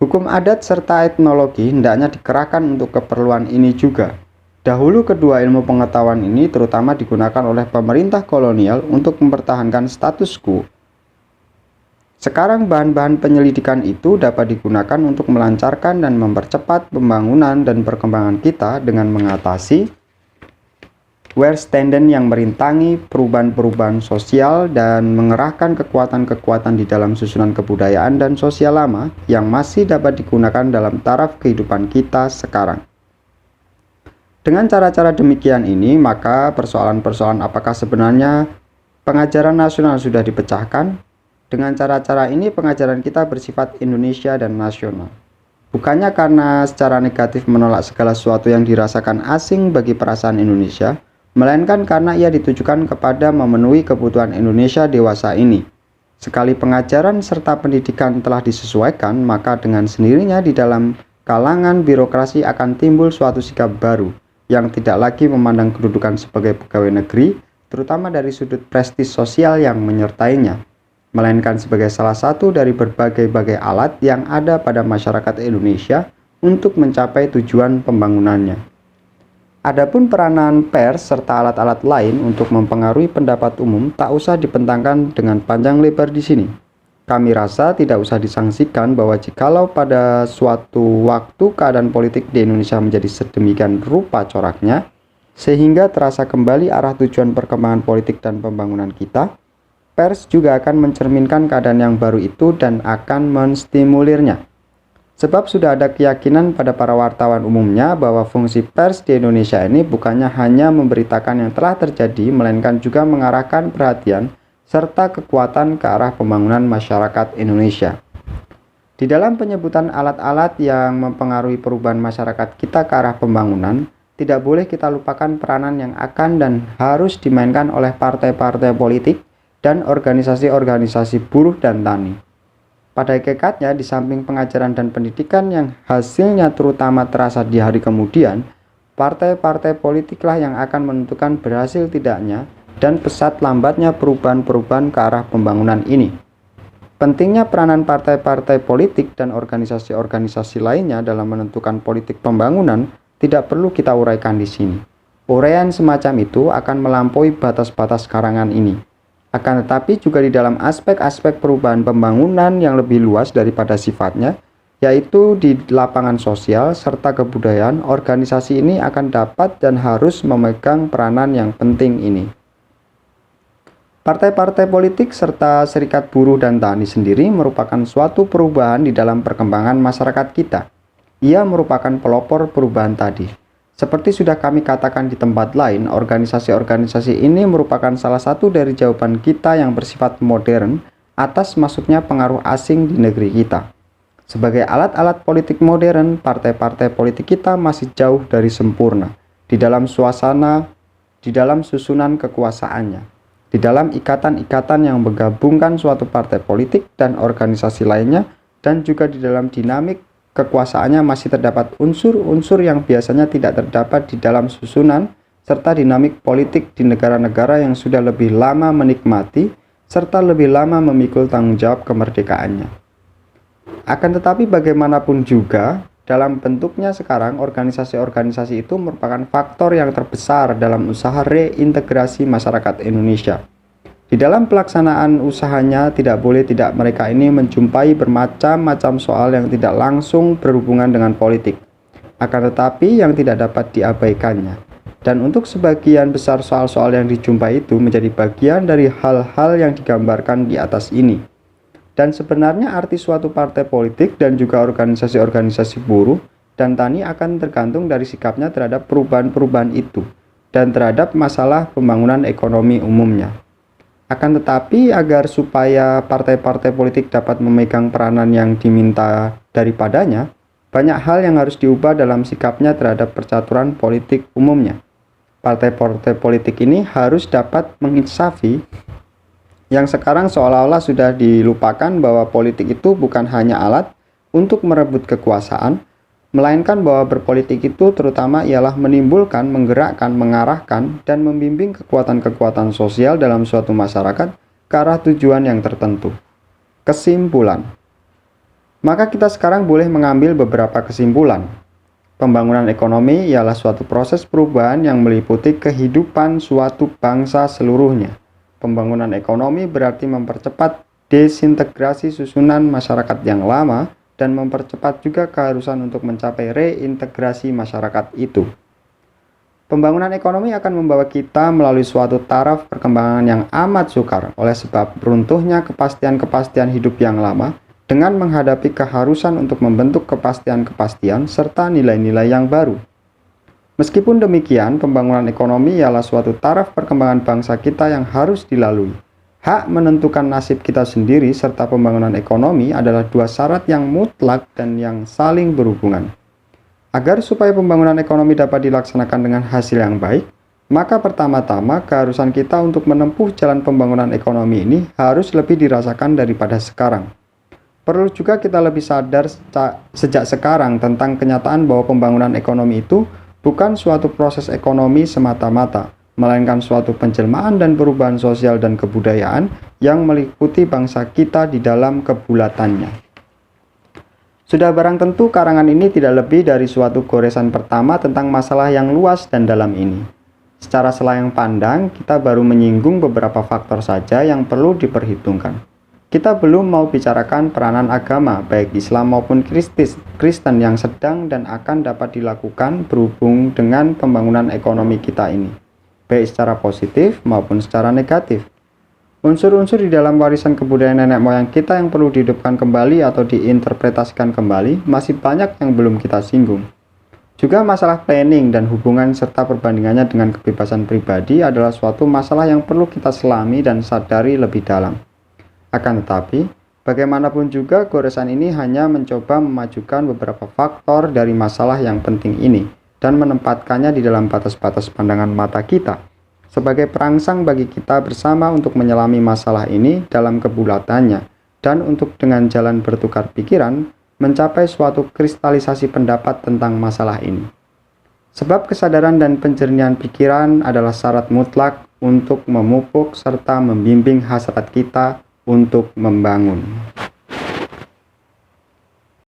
Hukum adat serta etnologi hendaknya dikerahkan untuk keperluan ini juga. Dahulu kedua ilmu pengetahuan ini terutama digunakan oleh pemerintah kolonial untuk mempertahankan status quo. Sekarang bahan-bahan penyelidikan itu dapat digunakan untuk melancarkan dan mempercepat pembangunan dan perkembangan kita dengan mengatasi weerstanden yang merintangi perubahan-perubahan sosial dan mengerahkan kekuatan-kekuatan di dalam susunan kebudayaan dan sosial lama yang masih dapat digunakan dalam taraf kehidupan kita sekarang. Dengan cara-cara demikian ini, maka persoalan-persoalan apakah sebenarnya pengajaran nasional sudah dipecahkan? Dengan cara-cara ini pengajaran kita bersifat Indonesia dan nasional. Bukannya karena secara negatif menolak segala sesuatu yang dirasakan asing bagi perasaan Indonesia, melainkan karena ia ditujukan kepada memenuhi kebutuhan Indonesia dewasa ini. Sekali pengajaran serta pendidikan telah disesuaikan, maka dengan sendirinya di dalam kalangan birokrasi akan timbul suatu sikap baru, yang tidak lagi memandang kedudukan sebagai pegawai negeri, terutama dari sudut prestis sosial yang menyertainya, melainkan sebagai salah satu dari berbagai-bagai alat yang ada pada masyarakat Indonesia untuk mencapai tujuan pembangunannya. Adapun peranan pers serta alat-alat lain untuk mempengaruhi pendapat umum tak usah dibentangkan dengan panjang lebar di sini. Kami rasa tidak usah disangsikan bahwa jikalau pada suatu waktu keadaan politik di Indonesia menjadi sedemikian rupa coraknya, sehingga terasa kembali arah tujuan perkembangan politik dan pembangunan kita, pers juga akan mencerminkan keadaan yang baru itu dan akan menstimulirnya. Sebab sudah ada keyakinan pada para wartawan umumnya bahwa fungsi pers di Indonesia ini bukannya hanya memberitakan yang telah terjadi, melainkan juga mengarahkan perhatian serta kekuatan ke arah pembangunan masyarakat Indonesia. Di dalam penyebutan alat-alat yang mempengaruhi perubahan masyarakat kita ke arah pembangunan, tidak boleh kita lupakan peranan yang akan dan harus dimainkan oleh partai-partai politik dan organisasi-organisasi buruh dan tani. Pada hakikatnya, di samping pengajaran dan pendidikan yang hasilnya terutama terasa di hari kemudian, partai-partai politiklah yang akan menentukan berhasil tidaknya dan pesat lambatnya perubahan-perubahan ke arah pembangunan ini. Pentingnya peranan partai-partai politik dan organisasi-organisasi lainnya dalam menentukan politik pembangunan tidak perlu kita uraikan di sini. Uraian semacam itu akan melampaui batas-batas karangan ini. Akan tetapi juga di dalam aspek-aspek perubahan pembangunan yang lebih luas daripada sifatnya, yaitu di lapangan sosial serta kebudayaan, organisasi ini akan dapat dan harus memegang peranan yang penting ini. Partai-partai politik serta serikat buruh dan tani sendiri merupakan suatu perubahan di dalam perkembangan masyarakat kita. Ia merupakan pelopor perubahan tadi. Seperti sudah kami katakan di tempat lain, organisasi-organisasi ini merupakan salah satu dari jawaban kita yang bersifat modern atas masuknya pengaruh asing di negeri kita. Sebagai alat-alat politik modern, partai-partai politik kita masih jauh dari sempurna di dalam susunan kekuasaannya, di dalam ikatan-ikatan yang menggabungkan suatu partai politik dan organisasi lainnya, dan juga di dalam dinamik kekuasaannya masih terdapat unsur-unsur yang biasanya tidak terdapat di dalam susunan serta dinamik politik di negara-negara yang sudah lebih lama menikmati serta lebih lama memikul tanggung jawab kemerdekaannya. Akan tetapi bagaimanapun juga, dalam bentuknya sekarang organisasi-organisasi itu merupakan faktor yang terbesar dalam usaha reintegrasi masyarakat Indonesia. Di dalam pelaksanaan usahanya tidak boleh tidak mereka ini menjumpai bermacam-macam soal yang tidak langsung berhubungan dengan politik, akan tetapi yang tidak dapat diabaikannya. Dan untuk sebagian besar soal-soal yang dijumpai itu menjadi bagian dari hal-hal yang digambarkan di atas ini. Dan sebenarnya arti suatu partai politik dan juga organisasi-organisasi buruh dan tani akan tergantung dari sikapnya terhadap perubahan-perubahan itu dan terhadap masalah pembangunan ekonomi umumnya. Akan tetapi agar supaya partai-partai politik dapat memegang peranan yang diminta daripadanya, banyak hal yang harus diubah dalam sikapnya terhadap percaturan politik umumnya. Partai-partai politik ini harus dapat menginsafi yang sekarang seolah-olah sudah dilupakan bahwa politik itu bukan hanya alat untuk merebut kekuasaan, melainkan bahwa berpolitik itu terutama ialah menimbulkan, menggerakkan, mengarahkan, dan membimbing kekuatan-kekuatan sosial dalam suatu masyarakat ke arah tujuan yang tertentu. Kesimpulan. Maka kita sekarang boleh mengambil beberapa kesimpulan. Pembangunan ekonomi ialah suatu proses perubahan yang meliputi kehidupan suatu bangsa seluruhnya. Pembangunan ekonomi berarti mempercepat desintegrasi susunan masyarakat yang lama dan mempercepat juga keharusan untuk mencapai reintegrasi masyarakat itu. Pembangunan ekonomi akan membawa kita melalui suatu taraf perkembangan yang amat sukar oleh sebab runtuhnya kepastian-kepastian hidup yang lama dengan menghadapi keharusan untuk membentuk kepastian-kepastian serta nilai-nilai yang baru. Meskipun demikian, pembangunan ekonomi ialah suatu taraf perkembangan bangsa kita yang harus dilalui. Hak menentukan nasib kita sendiri serta pembangunan ekonomi adalah dua syarat yang mutlak dan yang saling berhubungan. Agar supaya pembangunan ekonomi dapat dilaksanakan dengan hasil yang baik, maka pertama-tama keharusan kita untuk menempuh jalan pembangunan ekonomi ini harus lebih dirasakan daripada sekarang. Perlu juga kita lebih sadar sejak sekarang tentang kenyataan bahwa pembangunan ekonomi itu bukan suatu proses ekonomi semata-mata, melainkan suatu penjelmaan dan perubahan sosial dan kebudayaan yang meliputi bangsa kita di dalam kebulatannya. Sudah barang tentu karangan ini tidak lebih dari suatu goresan pertama tentang masalah yang luas dan dalam ini. Secara selayang pandang, kita baru menyinggung beberapa faktor saja yang perlu diperhitungkan. Kita belum mau bicarakan peranan agama, baik Islam maupun Kristen yang sedang dan akan dapat dilakukan berhubung dengan pembangunan ekonomi kita ini, baik secara positif maupun secara negatif. Unsur-unsur di dalam warisan kebudayaan nenek moyang kita yang perlu dihidupkan kembali atau diinterpretasikan kembali masih banyak yang belum kita singgung. Juga masalah planning dan hubungan serta perbandingannya dengan kebebasan pribadi adalah suatu masalah yang perlu kita selami dan sadari lebih dalam. Akan tetapi, bagaimanapun juga goresan ini hanya mencoba memajukan beberapa faktor dari masalah yang penting ini dan menempatkannya di dalam batas-batas pandangan mata kita sebagai perangsang bagi kita bersama untuk menyelami masalah ini dalam kebulatannya dan untuk dengan jalan bertukar pikiran mencapai suatu kristalisasi pendapat tentang masalah ini. Sebab kesadaran dan penjernihan pikiran adalah syarat mutlak untuk memupuk serta membimbing hasrat kita untuk membangun.